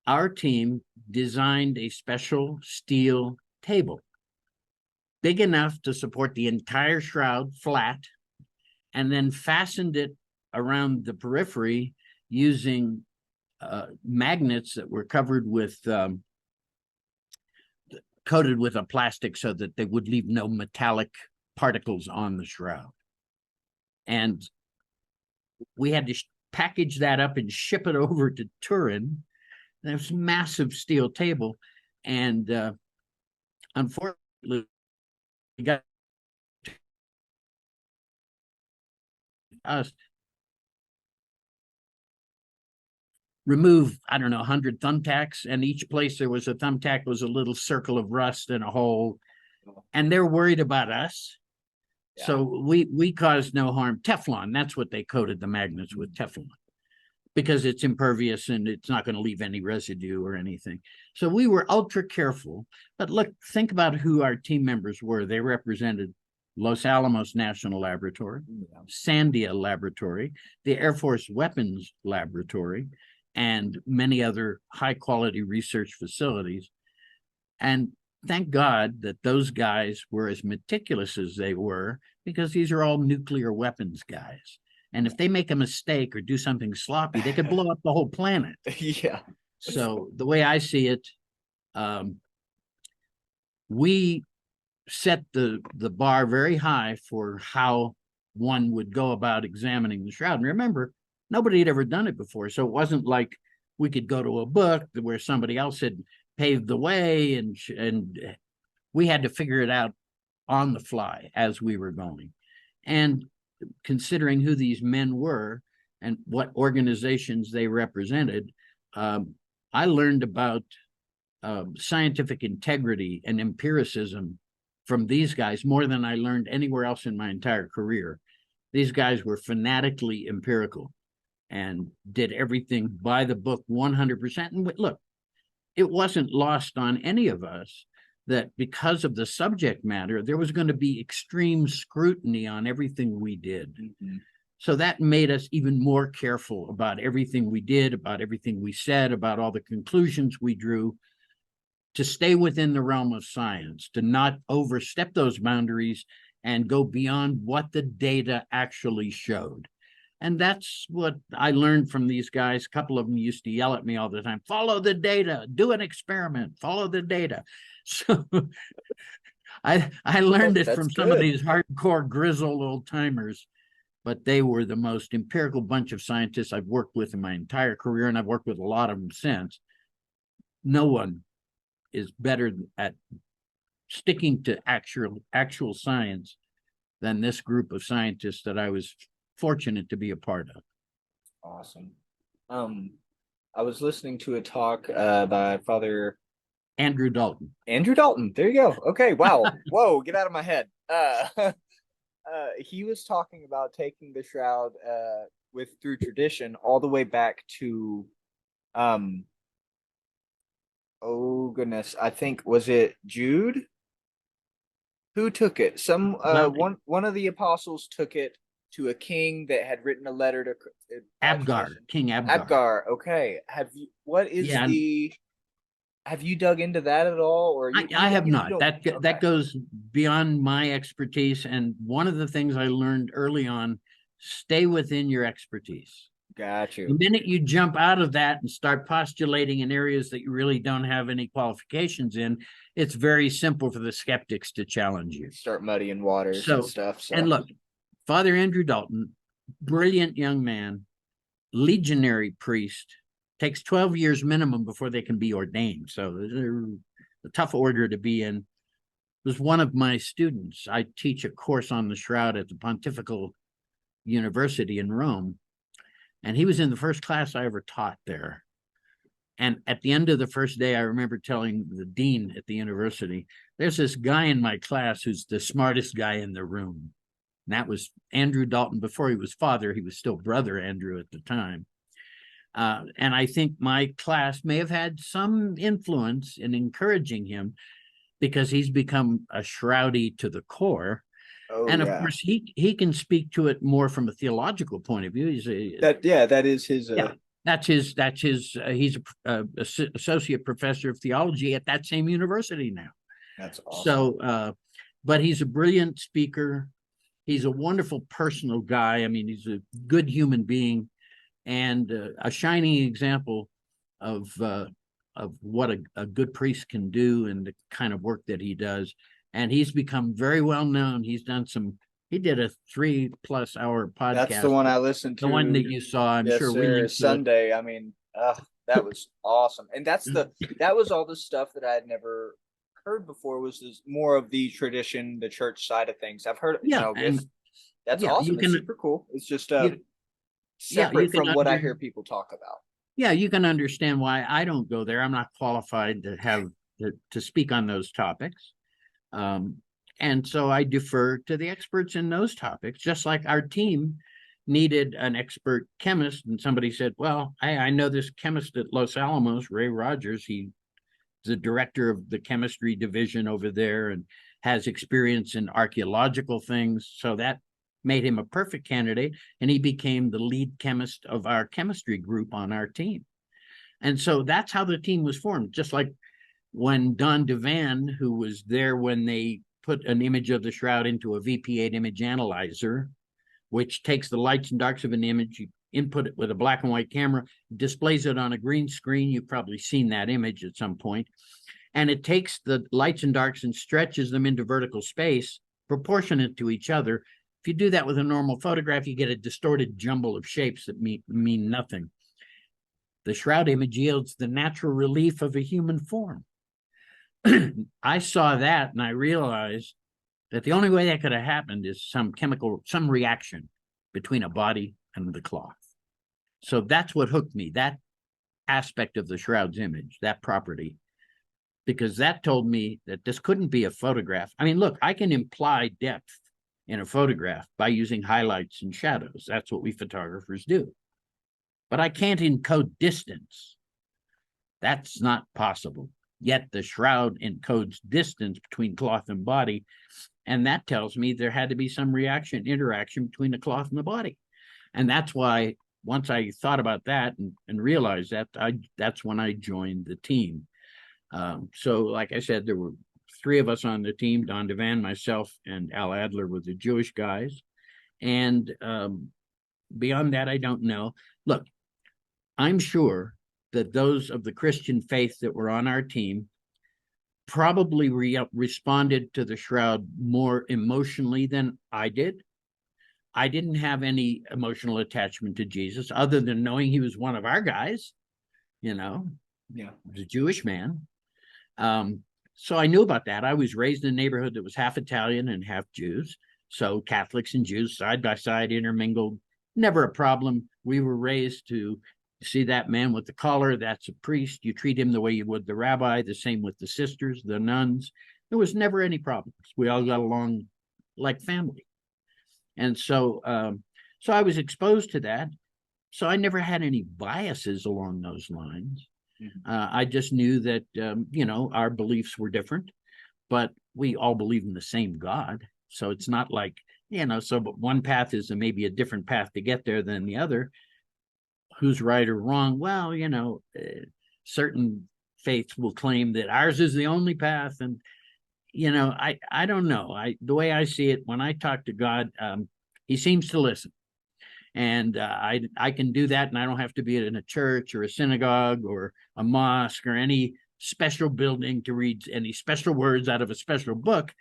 our team designed a special steel table big enough to support the entire shroud flat, and then fastened it around the periphery using magnets that were coated with a plastic so that they would leave no metallic particles on the shroud. And we had to package that up and ship it over to Turin. There was a massive steel table, and unfortunately, we got us remove, I don't know, 100 thumbtacks, and each place there was a thumbtack was a little circle of rust and a hole, and they're worried about us. Yeah. So we caused no harm. Teflon, that's what they coated the magnets with, Teflon, because it's impervious and it's not going to leave any residue or anything. So we were ultra careful. But look, think about who our team members were. They represented Los Alamos National Laboratory, Sandia Laboratory, the Air Force Weapons Laboratory, and many other high-quality research facilities. And thank God that those guys were as meticulous as they were, because these are all nuclear weapons guys. And if they make a mistake or do something sloppy, they could blow up the whole planet. Yeah. So the way I see it, we set the bar very high for how one would go about examining the shroud. And remember, nobody had ever done it before. So it wasn't like we could go to a book where somebody else had paved the way, and we had to figure it out on the fly as we were going. And considering who these men were and what organizations they represented, I learned about scientific integrity and empiricism from these guys more than I learned anywhere else in my entire career. These guys were fanatically empirical and did everything by the book 100%. And look, it wasn't lost on any of us that because of the subject matter, there was going to be extreme scrutiny on everything we did. Mm-hmm. So that made us even more careful about everything we did, about everything we said, about all the conclusions we drew, to stay within the realm of science, to not overstep those boundaries and go beyond what the data actually showed. And that's what I learned from these guys. A couple of them used to yell at me all the time, follow the data, do an experiment, follow the data. So I learned it from some of these hardcore grizzled old timers, but they were the most empirical bunch of scientists I've worked with in my entire career, and I've worked with a lot of them since. No one is better at sticking to actual science than this group of scientists that I was fortunate to be a part of. Awesome. I was listening to a talk by Father Andrew Dalton. Andrew Dalton. There you go. Okay. Wow. Whoa. Get out of my head. He was talking about taking the shroud through tradition all the way back to oh goodness, I think, was it Jude who took it? One of the apostles took it to a king that had written a letter to Abgar, King Abgar. Abgar. Okay. Have you dug into that at all? Or I have not. That goes beyond my expertise. And one of the things I learned early on, stay within your expertise. Got you. The minute you jump out of that and start postulating in areas that you really don't have any qualifications in, it's very simple for the skeptics to challenge you. Start muddying waters and stuff. And look, Father Andrew Dalton, brilliant young man, legionary priest, takes 12 years minimum before they can be ordained. So they're a tough order to be in. Was one of my students. I teach a course on the shroud at the Pontifical University in Rome. And he was in the first class I ever taught there. And at the end of the first day, I remember telling the dean at the university, there's this guy in my class who's the smartest guy in the room. And that was Andrew Dalton. Before he was father, he was still brother Andrew at the time. And I think my class may have had some influence in encouraging him, because he's become a shroudy to the core. Oh And of yeah. course, he can speak to it more from a theological point of view. That is his Yeah, he's a associate professor of theology at that same university now. that's awesome. So, but he's a brilliant speaker. He's a wonderful personal guy. I mean, he's a good human being, and a shining example of what a good priest can do and the kind of work that he does. And he's become very well known. He did a 3+ hour That's the podcast, one I listened the one to. that you saw. I'm Yes, sure we sir. linked to it. Sunday. I mean, that was awesome. And that was all the stuff that I had never heard before. Was this more of the tradition, the church side of things. I've heard, Yeah, this. and That's yeah, you awesome. It's can, super cool. It's just you, yeah, you separate can from what I hear people talk about. yeah, you can understand why I don't go there. I'm not qualified to have to speak on those topics. Um, and so I defer to the experts in those topics, just like our team needed an expert chemist. And somebody said, well, I know this chemist at Los Alamos, Ray Rogers. He's the director of the chemistry division over there and has experience in archaeological things. So that made him a perfect candidate. And he became the lead chemist of our chemistry group on our team. And so that's how the team was formed. Just like when Don Devan, who was there when they put an image of the shroud into a VP8 image analyzer, which takes the lights and darks of an image, you input it with a black and white camera, displays it on a green screen. You've probably seen that image at some point. And it takes the lights and darks and stretches them into vertical space, proportionate to each other. If you do that with a normal photograph, you get a distorted jumble of shapes that mean nothing. The shroud image yields the natural relief of a human form. I saw that and I realized that the only way that could have happened is some reaction between a body and the cloth. So that's what hooked me, that aspect of the shroud's image, that property, because that told me that this couldn't be a photograph. I mean, look, I can imply depth in a photograph by using highlights and shadows. That's what we photographers do. But I can't encode distance. That's not possible. Yet the shroud encodes distance between cloth and body. And that tells me there had to be some interaction between the cloth and the body. And that's why once I thought about that and realized that, that's when I joined the team. So like I said, there were 3 of us on the team, Don Devan, myself, and Al Adler were the Jewish guys. And beyond that, I don't know. Look, I'm sure that those of the Christian faith that were on our team probably responded to the shroud more emotionally than I did. I didn't have any emotional attachment to Jesus other than knowing he was one of our guys, Yeah, he was a Jewish man. So I knew about that. I was raised in a neighborhood that was half Italian and half Jews. So Catholics and Jews side by side, intermingled, never a problem. We were raised to see that man with the collar, that's a priest. You treat him the way you would the rabbi, the same with the sisters, the nuns. There was never any problems. We all got along like family. And so, so I was exposed to that. So I never had any biases along those lines. I just knew that, our beliefs were different, but we all believe in the same God. So it's not like, but one path is maybe a different path to get there than the other. Who's right or wrong? Well, certain faiths will claim that ours is the only path. And, I don't know. The way I see it, when I talk to God, he seems to listen. And I can do that, and I don't have to be in a church or a synagogue or a mosque or any special building to read any special words out of a special book.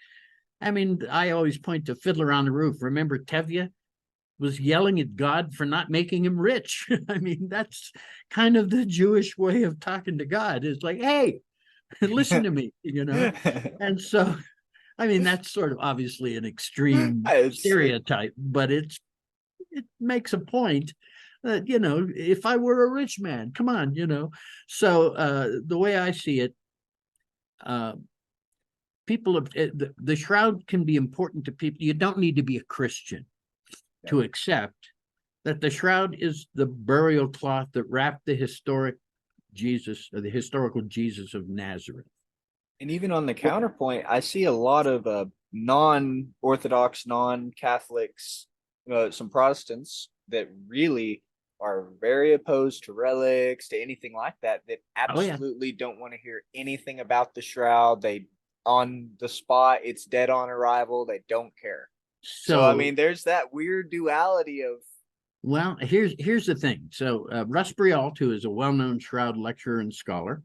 I mean, I always point to Fiddler on the Roof. Remember Tevye was yelling at God for not making him rich. I mean, that's kind of the Jewish way of talking to God. It's like, hey, listen to me, And so, I mean, that's sort of obviously an extreme stereotype, but it makes a point that, if I were a rich man, come on, So the way I see it, the shroud can be important to people. You don't need to be a Christian to accept that the shroud is the burial cloth that wrapped the historic Jesus, or the historical Jesus of Nazareth. And even on the counterpoint, I see a lot of non-Orthodox, non-Catholics, some Protestants that really are very opposed to relics, to anything like that, that Oh yeah. absolutely don't want to hear anything about the shroud. They, on the spot, it's dead on arrival. They don't care. So, I So, mean, there's that weird duality of, well, here's the thing. So, Russ Brialt, who is a well-known shroud lecturer and scholar,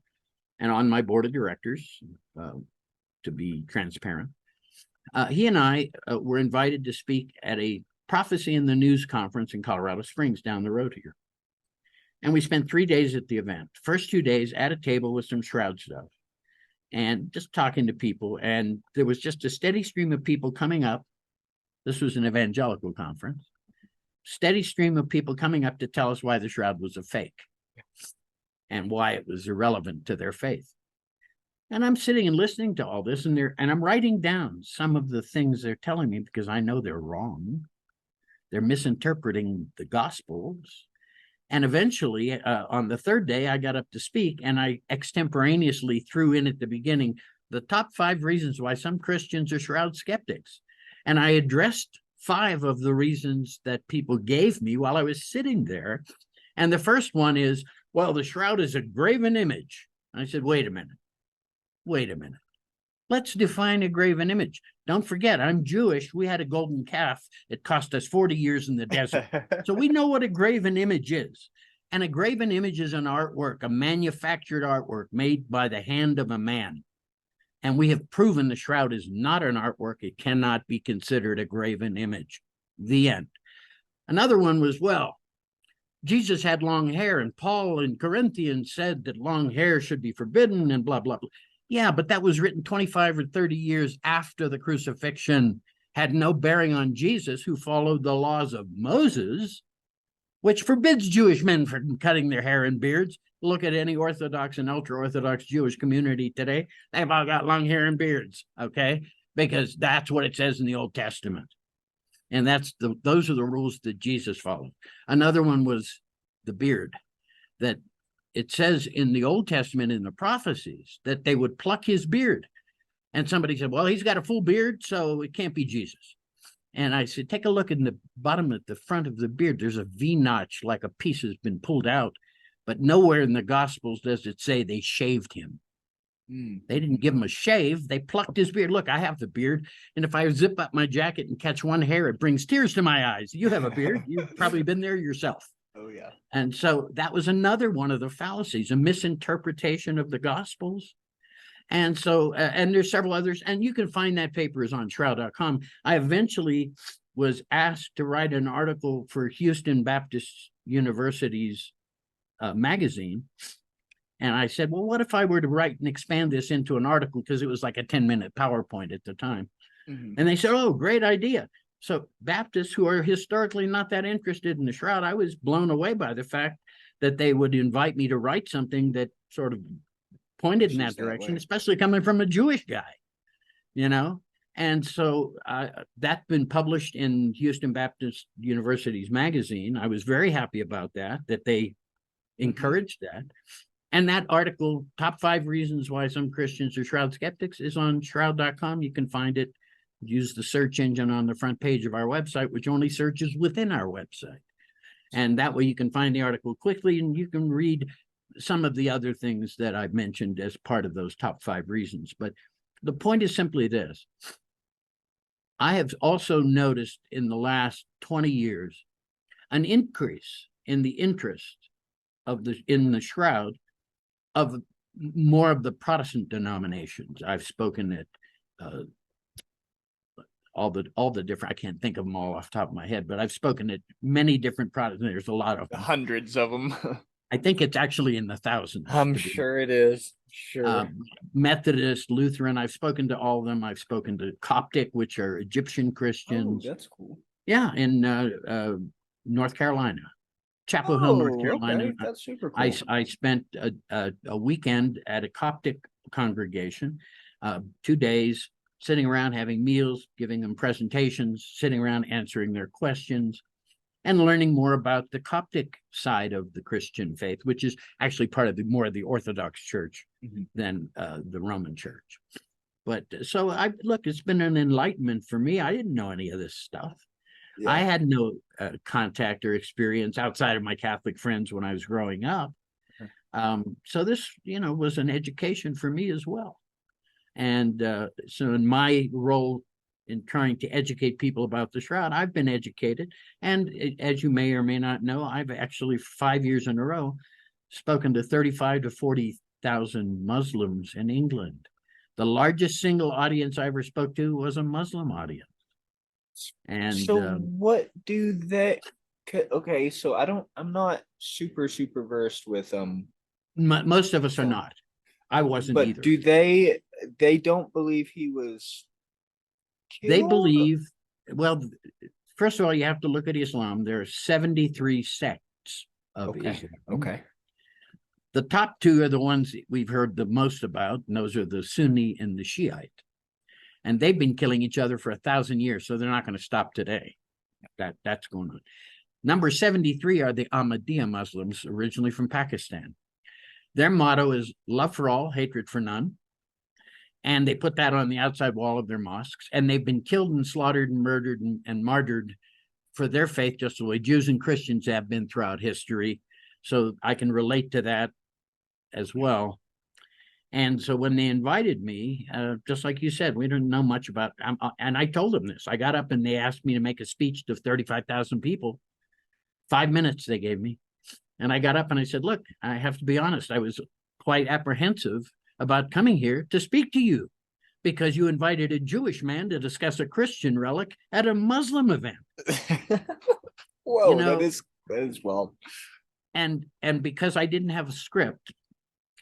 and on my board of directors, uh, to be transparent, he and I were invited to speak at a Prophecy in the News conference in Colorado Springs down the road here. And we spent 3 days at the event. First 2 days at a table with some shroud stuff and just talking to people. And there was just a steady stream of people coming up. This was an evangelical conference. Steady stream of people coming up to tell us why the shroud was a fake and why it was irrelevant to their faith. And I'm sitting and listening to all this, and I'm writing down some of the things they're telling me because I know they're wrong. They're misinterpreting the Gospels. And eventually, on the third day, I got up to speak, and I extemporaneously threw in at the beginning the top 5 reasons why some Christians are shroud skeptics. And I addressed 5 of the reasons that people gave me while I was sitting there. And the first one is, well, the shroud is a graven image. I said, wait a minute. Let's define a graven image. Don't forget, I'm Jewish. We had a golden calf. It cost us 40 years in the desert. So we know what a graven image is. And a graven image is an artwork, a manufactured artwork made by the hand of a man. And we have proven the shroud is not an artwork. It cannot be considered a graven image. The end. Another one was, well, Jesus had long hair, and Paul in Corinthians said that long hair should be forbidden and blah, blah, blah. Yeah, but that was written 25 or 30 years after the crucifixion, had no bearing on Jesus, who followed the laws of Moses, which forbids Jewish men from cutting their hair and beards. Look at any Orthodox and ultra-Orthodox Jewish community today. They've all got long hair and beards, okay? Because that's what it says in the Old Testament. And those are the rules that Jesus followed. Another one was the beard, that it says in the Old Testament, in the prophecies, that they would pluck his beard. And somebody said, well, he's got a full beard, so it can't be Jesus. And I said, take a look in the bottom at the front of the beard. There's a V-notch, like a piece has been pulled out. But nowhere in the Gospels does it say they shaved him. They didn't give him a shave. They plucked his beard. Look, I have the beard. And if I zip up my jacket and catch one hair, it brings tears to my eyes. You have a beard. You've probably been there yourself. Oh, yeah. And so that was another one of the fallacies, a misinterpretation of the Gospels. And so, and there's several others, and you can find that paper is on shroud.com. I eventually was asked to write an article for Houston Baptist University's magazine. And I said, well, what if I were to write and expand this into an article? Because it was like a 10-minute PowerPoint at the time. Mm-hmm. And they said, oh, great idea. So Baptists who are historically not that interested in the shroud, I was blown away by the fact that they would invite me to write something that sort of pointed in that direction, especially coming from a Jewish guy, you know? And so that's been published in Houston Baptist University's magazine. I was very happy about that they encouraged that. And that article, top 5 reasons why some Christians are shroud skeptics, is on shroud.com. You can find it. Use the search engine on the front page of our website, which only searches within our website. And that way you can find the article quickly, and you can read some of the other things that I've mentioned as part of those top 5 reasons. But the point is simply this. I have also noticed in the last 20 years an increase in the interest in the shroud of more of the Protestant denominations. I've spoken at all the different, I can't think of them all off the top of my head, but I've spoken at many different Protestants. There's a lot of them. Hundreds of them. I think it's actually in the thousands. I'm sure it is. Sure. Methodist, Lutheran, I've spoken to all of them. I've spoken to Coptic, which are Egyptian Christians. Oh, that's cool. Yeah, in North Carolina. Chapel Hill, North Carolina. Okay. That's super cool. I spent a weekend at a Coptic congregation, 2 days, sitting around having meals, giving them presentations, sitting around answering their questions. and learning more about the Coptic side of the Christian faith, which is actually part of the more of the Orthodox Church than the Roman Church. But so look, it's been an enlightenment for me. I didn't know any of this stuff. Yeah. I had no contact or experience outside of my Catholic friends when I was growing up. So this, was an education for me as well. And so in my role in trying to educate people about the Shroud, I've been educated. And as you may or may not know, I've actually 5 years in a row spoken to 35 to 40,000 Muslims in England. The largest single audience I ever spoke to was a Muslim audience. And so what do they, okay, so I'm not super versed with most of us are not. I wasn't but either. do they don't believe he was killed? They believe, well, first of all, you have to look at Islam. There are 73 sects of Islam. Okay. The top two are the ones we've heard the most about, and those are the Sunni and the Shiite. And they've been killing each other for 1,000 years, so they're not going to stop today. That's going on. Number 73 are the Ahmadiyya Muslims, originally from Pakistan. Their motto is love for all, hatred for none. And they put that on the outside wall of their mosques. And they've been killed and slaughtered and murdered and martyred for their faith, just the way Jews and Christians have been throughout history. So I can relate to that as well. And so when they invited me, just like you said, we didn't know much about, and I told them this. I got up and they asked me to make a speech to 35,000 people. 5 minutes they gave me. And I got up and I said, look, I have to be honest. I was quite apprehensive about coming here to speak to you because you invited a Jewish man to discuss a Christian relic at a Muslim event. Whoa, that is well. And because I didn't have a script,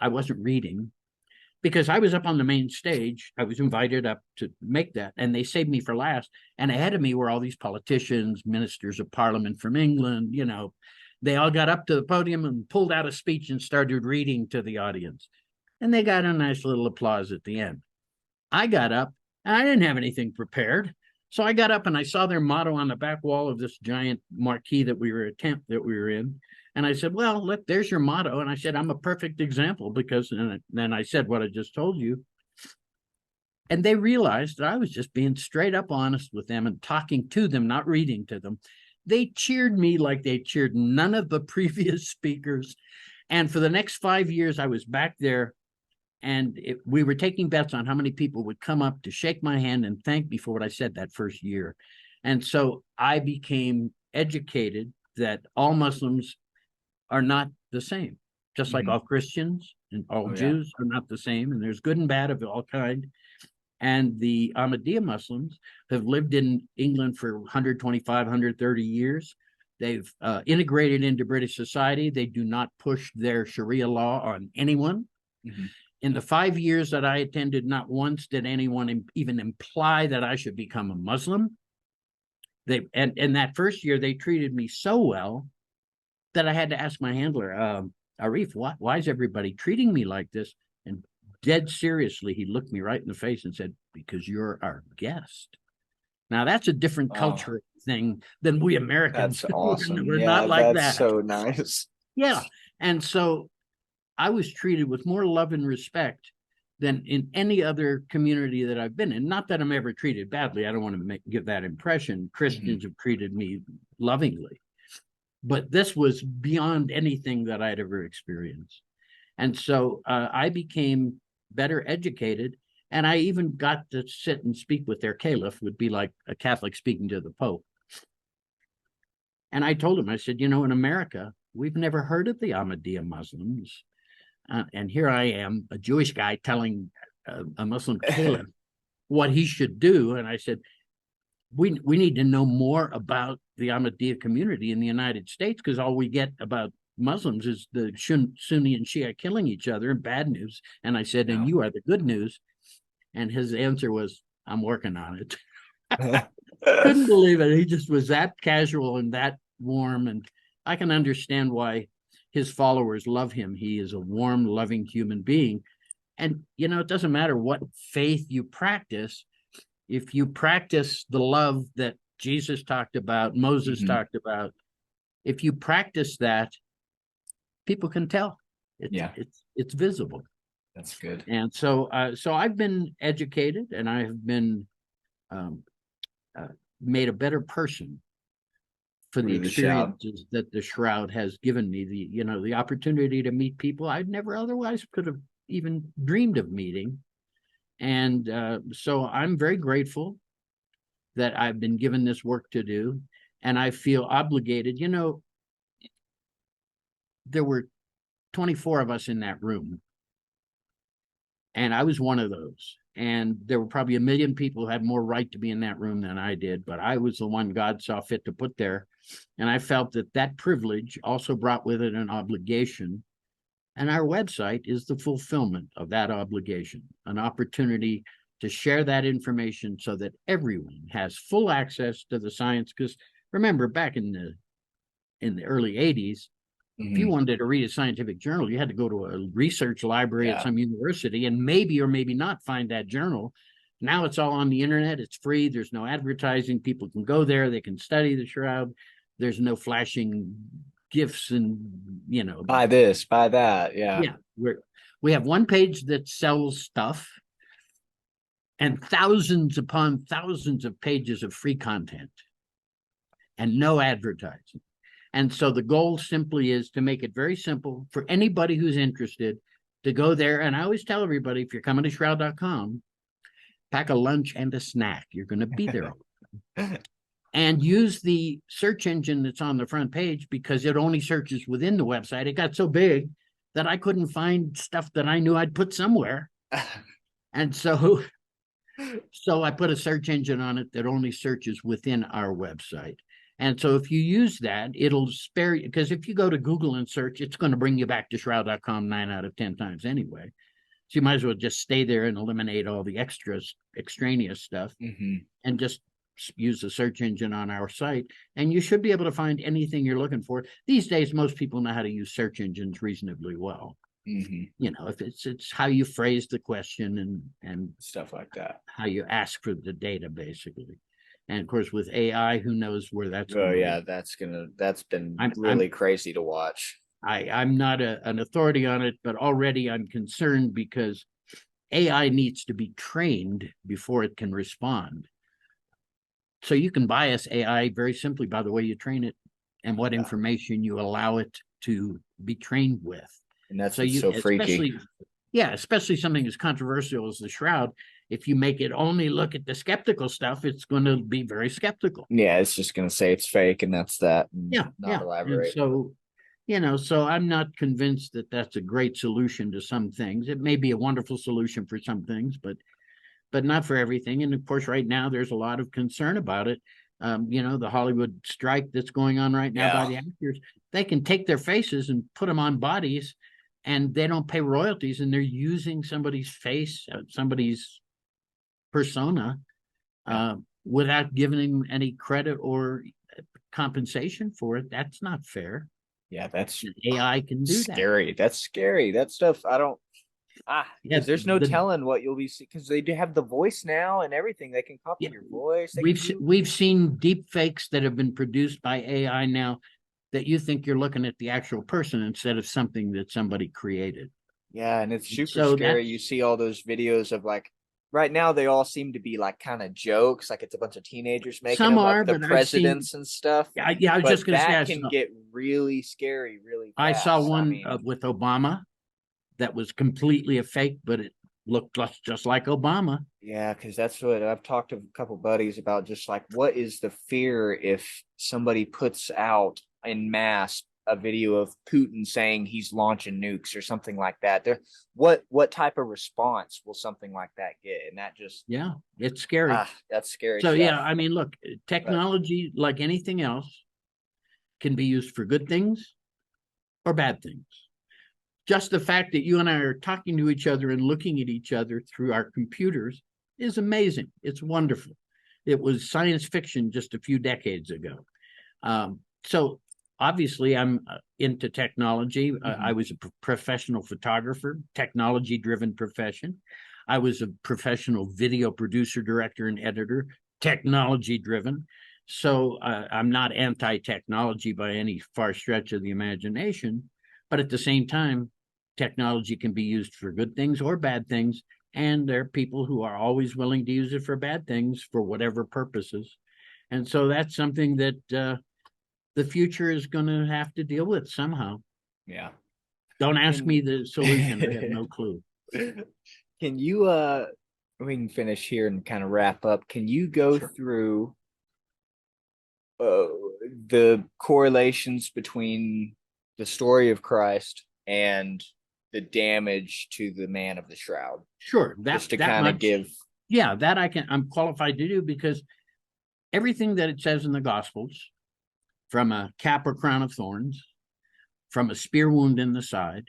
I wasn't reading. Because I was up on the main stage, I was invited up to make that, and they saved me for last. And ahead of me were all these politicians, ministers of parliament from England, They all got up to the podium and pulled out a speech and started reading to the audience. And they got a nice little applause at the end. I got up, and I didn't have anything prepared. So I got up and I saw their motto on the back wall of this giant marquee that we were in. And I said, well, look, there's your motto. And I said, I'm a perfect example because, and then I said what I just told you. And they realized that I was just being straight up honest with them and talking to them, not reading to them. They cheered me like they cheered none of the previous speakers. And for the next 5 years, I was back there and we were taking bets on how many people would come up to shake my hand and thank me for what I said that first year. And so I became educated that all Muslims are not the same, just like all Christians and all Jews are not the same. And there's good and bad of all kind. And the Ahmadiyya Muslims have lived in England for 125, 130 years. They've integrated into British society. They do not push their Sharia law on anyone. In the 5 years that I attended, not once did anyone even imply that I should become a Muslim. And that first year, they treated me so well that I had to ask my handler, Arif, why is everybody treating me like this? And dead seriously, he looked me right in the face and said, because you're our guest. Now, that's a different culture thing than we Americans. That's awesome. We're not like that. That's so nice. Yeah. And so I was treated with more love and respect than in any other community that I've been in. Not that I'm ever treated badly. I don't want to give that impression. Christians have treated me lovingly. But this was beyond anything that I'd ever experienced. And so I became better educated. And I even got to sit and speak with their caliph, would be like a Catholic speaking to the Pope. And I told him, I said, in America, we've never heard of the Ahmadiyya Muslims. And here I am, a Jewish guy telling a Muslim caliph what he should do. And I said, we need to know more about the Ahmadiyya community in the United States, because all we get about Muslims is the Sunni and Shia killing each other and bad news. And I said, and you are the good news. And his answer was, I'm working on it. Couldn't believe it. He just was that casual and that warm. And I can understand why his followers love him. He is a warm, loving human being. And, it doesn't matter what faith you practice. If you practice the love that Jesus talked about, Moses talked about, if you practice that, people can tell. Yeah. It's visible. That's good. And so I've been educated, and I have been made a better person for the Through the Shroud. experiences that the Shroud has given me. The opportunity to meet people I'd never otherwise could have even dreamed of meeting. And so I'm very grateful that I've been given this work to do, and I feel obligated. There were 24 of us in that room, and I was one of those. And there were probably 1 million people who had more right to be in that room than I did, but I was the one God saw fit to put there. And I felt that that privilege also brought with it an obligation. And our website is the fulfillment of that obligation, an opportunity to share that information so that everyone has full access to the science. Because remember, back in the early 80s, if you wanted to read a scientific journal, you had to go to a research library at some university and maybe or maybe not find that journal. Now it's all on the internet. It's free. There's no advertising. People can go there. They can study the Shroud. There's no flashing gifts and, buy this, buy that. Yeah. Yeah. We have one page that sells stuff and thousands upon thousands of pages of free content and no advertising. And so the goal simply is to make it very simple for anybody who's interested to go there. And I always tell everybody, if you're coming to shroud.com, pack a lunch and a snack. You're going to be there. And use the search engine that's on the front page, because it only searches within the website. It got so big that I couldn't find stuff that I knew I'd put somewhere. And so I put a search engine on it that only searches within our website. And so if you use that, it'll spare you, because if you go to Google and search, it's going to bring you back to shroud.com 9 out of 10 times anyway. So you might as well just stay there and eliminate all the extraneous stuff, and just use the search engine on our site. And you should be able to find anything you're looking for. These days, most people know how to use search engines reasonably well. If it's how you phrase the question and stuff like that, how you ask for the data, basically. And of course, with AI, who knows where that's going. Oh yeah, that's been really crazy to watch. I'm not an authority on it, but already I'm concerned because AI needs to be trained before it can respond. So you can bias AI very simply by the way you train it and what information you allow it to be trained with. And that's so freaky. Especially something as controversial as the Shroud. If you make it only look at the skeptical stuff, it's going to be very skeptical. Yeah, it's just going to say it's fake, and that's that. Not elaborate. And so I'm not convinced that that's a great solution to some things. It may be a wonderful solution for some things, but not for everything. And of course, right now there's a lot of concern about it. The Hollywood strike that's going on right now by the actors. They can take their faces and put them on bodies, and they don't pay royalties, and they're using somebody's face, somebody's persona, without giving them any credit or compensation for it. That's not fair. Yeah, that's AI can do scary. That's scary. That stuff I don't. There's no telling what you'll be seeing, because they do have the voice now and everything. They can copy your voice. We've seen deep fakes that have been produced by AI now that you think you're looking at the actual person instead of something that somebody created. Yeah, and it's super scary. You see all those videos of right now they all seem to be kind of jokes, it's a bunch of teenagers making some them, are, the presidents and stuff. I was just going to say that can get really scary really fast. I saw one with Obama that was completely a fake, but it looked just like Obama. Yeah, because that's what I've talked to a couple buddies about, just what is the fear if somebody puts out en masse a video of Putin saying he's launching nukes or something like that. What type of response will something like that get? And that just it's scary. That's scary. So look, technology, like anything else, can be used for good things or bad things. Just the fact that you and I are talking to each other and looking at each other through our computers is amazing. It's wonderful. It was science fiction just a few decades ago. So obviously, I'm into technology. I was a professional photographer, technology-driven profession. I was a professional video producer, director, and editor, technology-driven. So I'm not anti-technology by any far stretch of the imagination, but at the same time, technology can be used for good things or bad things. And there are people who are always willing to use it for bad things for whatever purposes. And so that's something that the future is going to have to deal with somehow. Yeah. Don't ask Can me the solution. I have no clue. can you we can finish here and kind of wrap up. Can you go Sure. through uh, the correlations between the story of Christ and the damage to the man of the shroud? Sure. Just to That kind of much. give. Yeah, that I'm qualified to do because everything that it says in the Gospels, from a cap or crown of thorns, from a spear wound in the side,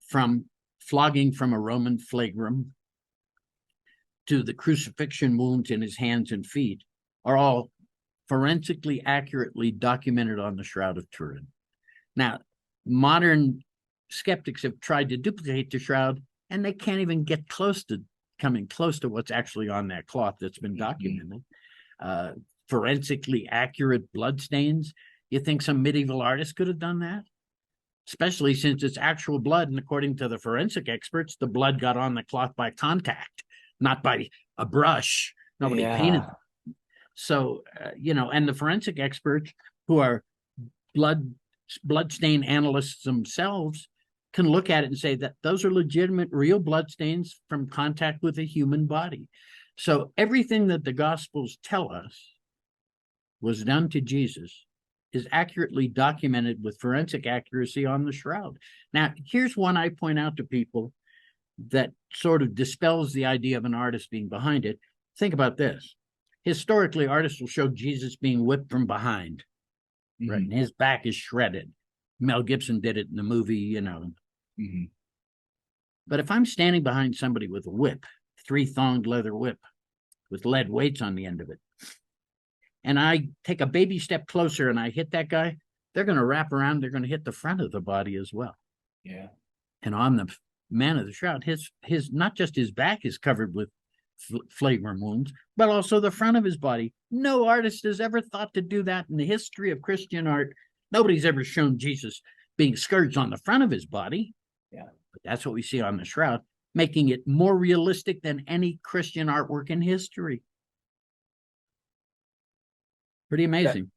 from flogging from a Roman flagrum, to the crucifixion wounds in his hands and feet, are all forensically accurately documented on the Shroud of Turin. Now, modern skeptics have tried to duplicate the shroud, and they can't even get close to coming close to what's actually on that cloth that's been documented. Forensically accurate blood stains. You think some medieval artist could have done that? Especially since it's actual blood, and according to the forensic experts, the blood got on the cloth by contact, not by a brush. Nobody painted Yeah. them. So, and the forensic experts who are blood stain analysts themselves can look at it and say that those are legitimate, real blood stains from contact with a human body. So everything that the Gospels tell us was done to Jesus is accurately documented with forensic accuracy on the shroud. Now, here's one I point out to people that sort of dispels the idea of an artist being behind it. Think about this. Historically, artists will show Jesus being whipped from behind, right? And his back is shredded. Mel Gibson did it in the movie, But if I'm standing behind somebody with a whip, 3-thonged leather whip with lead weights on the end of it, and I take a baby step closer and I hit that guy, they're going to wrap around. They're going to hit the front of the body as well. Yeah. And on the man of the shroud, his not just his back is covered with flagrum wounds, but also the front of his body. No artist has ever thought to do that in the history of Christian art. Nobody's ever shown Jesus being scourged on the front of his body. Yeah. But that's what we see on the shroud, making it more realistic than any Christian artwork in history. Pretty amazing.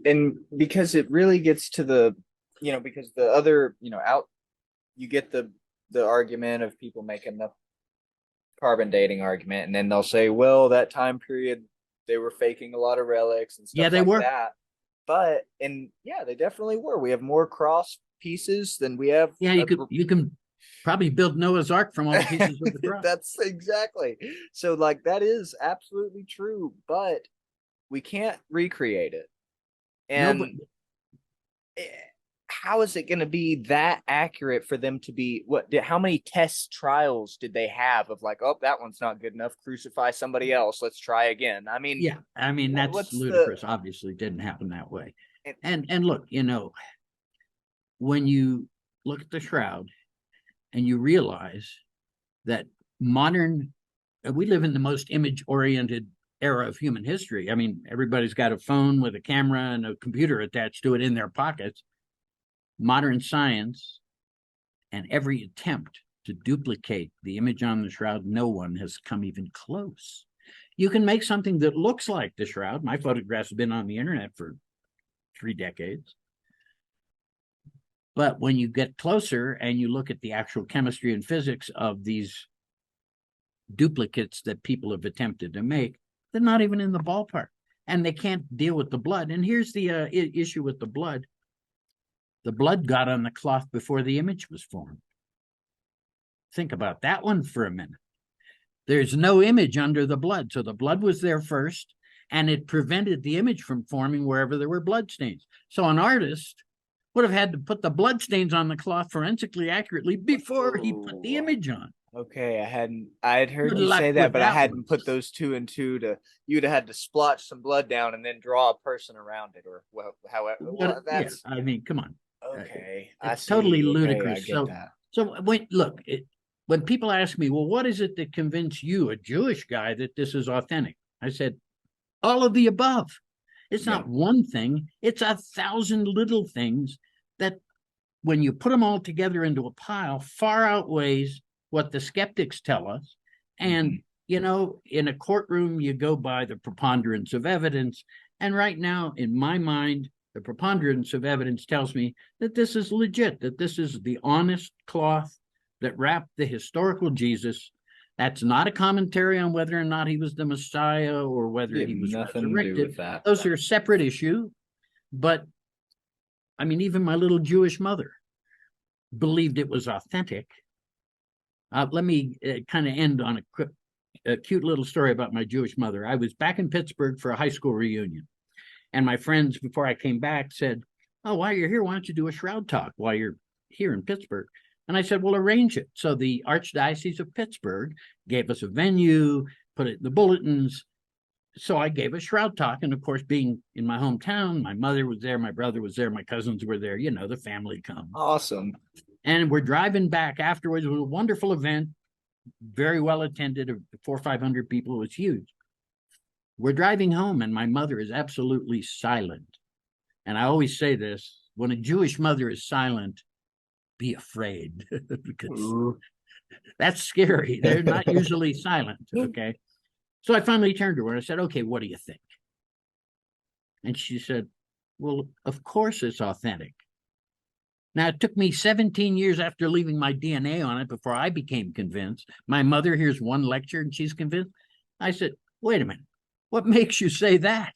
And because it really gets to the, because the other, you get the argument of people making the carbon dating argument, and then they'll say, well, that time period they were faking a lot of relics and stuff Yeah, they like were. that. But they definitely were. We have more cross pieces than we have. Yeah, you can probably build Noah's Ark from all the pieces of the cross. That's exactly. So that is absolutely true, but we can't recreate it. And how is it going to be that accurate for them to be how many test trials did they have of oh, that one's not good enough, crucify somebody else, let's try again? That's ludicrous. Obviously didn't happen that way. And look, when you look at the shroud and you realize that we live in the most image oriented era of human history. Everybody's got a phone with a camera and a computer attached to it in their pockets. Modern science and every attempt to duplicate the image on the shroud, no one has come even close. You can make something that looks like the shroud. My photographs have been on the internet for 3 decades. But when you get closer and you look at the actual chemistry and physics of these duplicates that people have attempted to make, they're not even in the ballpark, and they can't deal with the blood. And here's the issue with the blood. The blood got on the cloth before the image was formed. Think about that one for a minute. There's no image under the blood. So the blood was there first, and it prevented the image from forming wherever there were blood stains. So an artist would have had to put the blood stains on the cloth forensically accurately before he put the image on. Okay, I had heard you say that, but I hadn't put those 2 and 2 to. You'd have had to splotch some blood down and then draw a person around it, or however. That's. Yeah, come on. Okay, it's totally ludicrous. I get that. So when people ask me, well, what is it that convinced you, a Jewish guy, that this is authentic? I said, all of the above. It's Yeah. not one thing, it's 1,000 little things that, when you put them all together into a pile, far outweighs what the skeptics tell us. And, you know, in a courtroom, you go by the preponderance of evidence. And right now, in my mind, the preponderance of evidence tells me that this is legit, that this is the honest cloth that wrapped the historical Jesus. That's not a commentary on whether or not he was the Messiah or whether he was nothing to do resurrected. with that. Those are a separate issue. But I mean, even my little Jewish mother believed it was authentic. Let me kind of end on a cute little story about my Jewish mother. I was back in Pittsburgh for a high school reunion. And my friends, before I came back, said, "Oh, while you're here, why don't you do a shroud talk while you're here in Pittsburgh?" And I said, "Well, arrange it." So the Archdiocese of Pittsburgh gave us a venue, put it in the bulletins. So I gave a shroud talk. And of course, being in my hometown, my mother was there, my brother was there, my cousins were there, you know, the family comes. Awesome. And we're driving back afterwards. It was a wonderful event, very well attended, 400 or 500 people. It was huge. We're driving home, and my mother is absolutely silent. And I always say this, when a Jewish mother is silent, be afraid, because that's scary. They're not usually silent, okay? So I finally turned to her and I said, "Okay, what do you think?" And she said, "Well, of course it's authentic." Now, it took me 17 years after leaving my DNA on it before I became convinced. My mother hears one lecture and she's convinced. I said, "Wait a minute, what makes you say that?"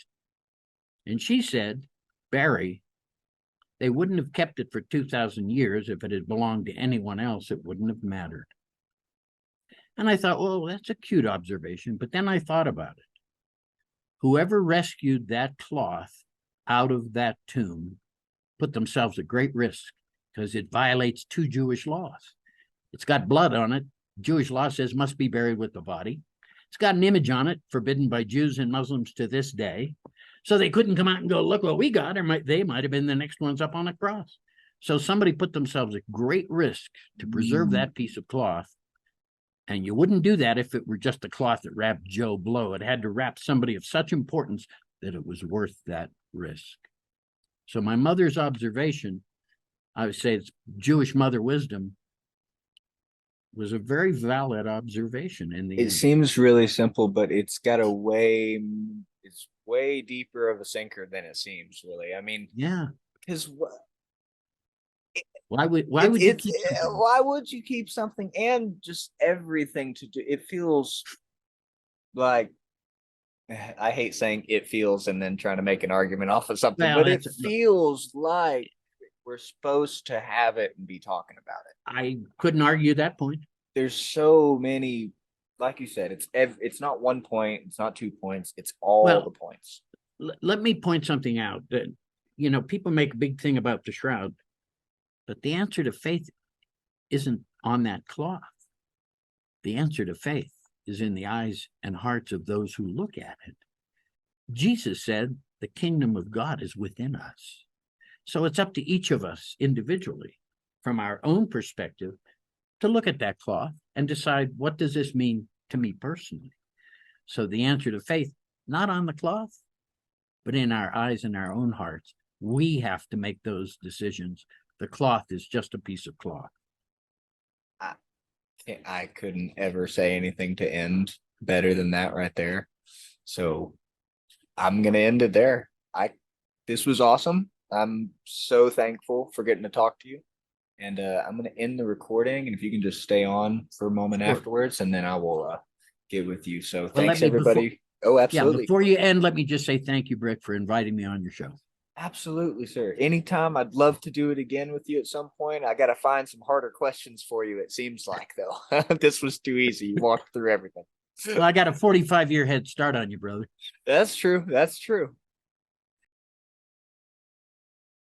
And she said, "Barrie, they wouldn't have kept it for 2,000 years. If it had belonged to anyone else, it wouldn't have mattered." And I thought, well, that's a cute observation. But then I thought about it. Whoever rescued that cloth out of that tomb put themselves at great risk, because it violates 2 Jewish laws. It's got blood on it. Jewish law says must be buried with the body. It's got an image on it forbidden by Jews and Muslims to this day. So they couldn't come out and go, "Look what we got," or they might have been the next ones up on a cross. So somebody put themselves at great risk to preserve that piece of cloth. And you wouldn't do that if it were just a cloth that wrapped Joe Blow. It had to wrap somebody of such importance that it was worth that risk. So my mother's observation, I would say it's Jewish mother wisdom, was a very valid observation in the It end. seems really simple, but it's way deeper of a sinker than it seems, really. I mean, Yeah. because Why would you keep something? why would you keep something, and just everything to do? It feels like, I hate saying "it feels" and then trying to make an argument off of something, Well, but it feels like we're supposed to have it and be talking about it. I couldn't argue that point. There's so many, like you said, it's not 1 point, it's not 2 points, it's all the points. Let me point something out that, you know, people make a big thing about the shroud, but the answer to faith isn't on that cloth. The answer to faith is in the eyes and hearts of those who look at it. Jesus said the kingdom of God is within us. So it's up to each of us individually, from our own perspective, to look at that cloth and decide, what does this mean to me personally? So the answer to faith, not on the cloth, but in our eyes and our own hearts. We have to make those decisions. The cloth is just a piece of cloth. I couldn't ever say anything to end better than that right there. So I'm gonna end it there. This was awesome. I'm so thankful for getting to talk to you. And I'm gonna end the recording. And if you can just stay on for a moment afterwards, and then I will get with you. So thanks, everybody. Oh, absolutely. Yeah, before you end, let me just say thank you, Brick, for inviting me on your show. Absolutely, sir. Anytime. I'd love to do it again with you at some point. I got to find some harder questions for you, it seems like, though. This was too easy. You walked through everything. Well, I got a 45-year head start on you, brother. That's true. That's true.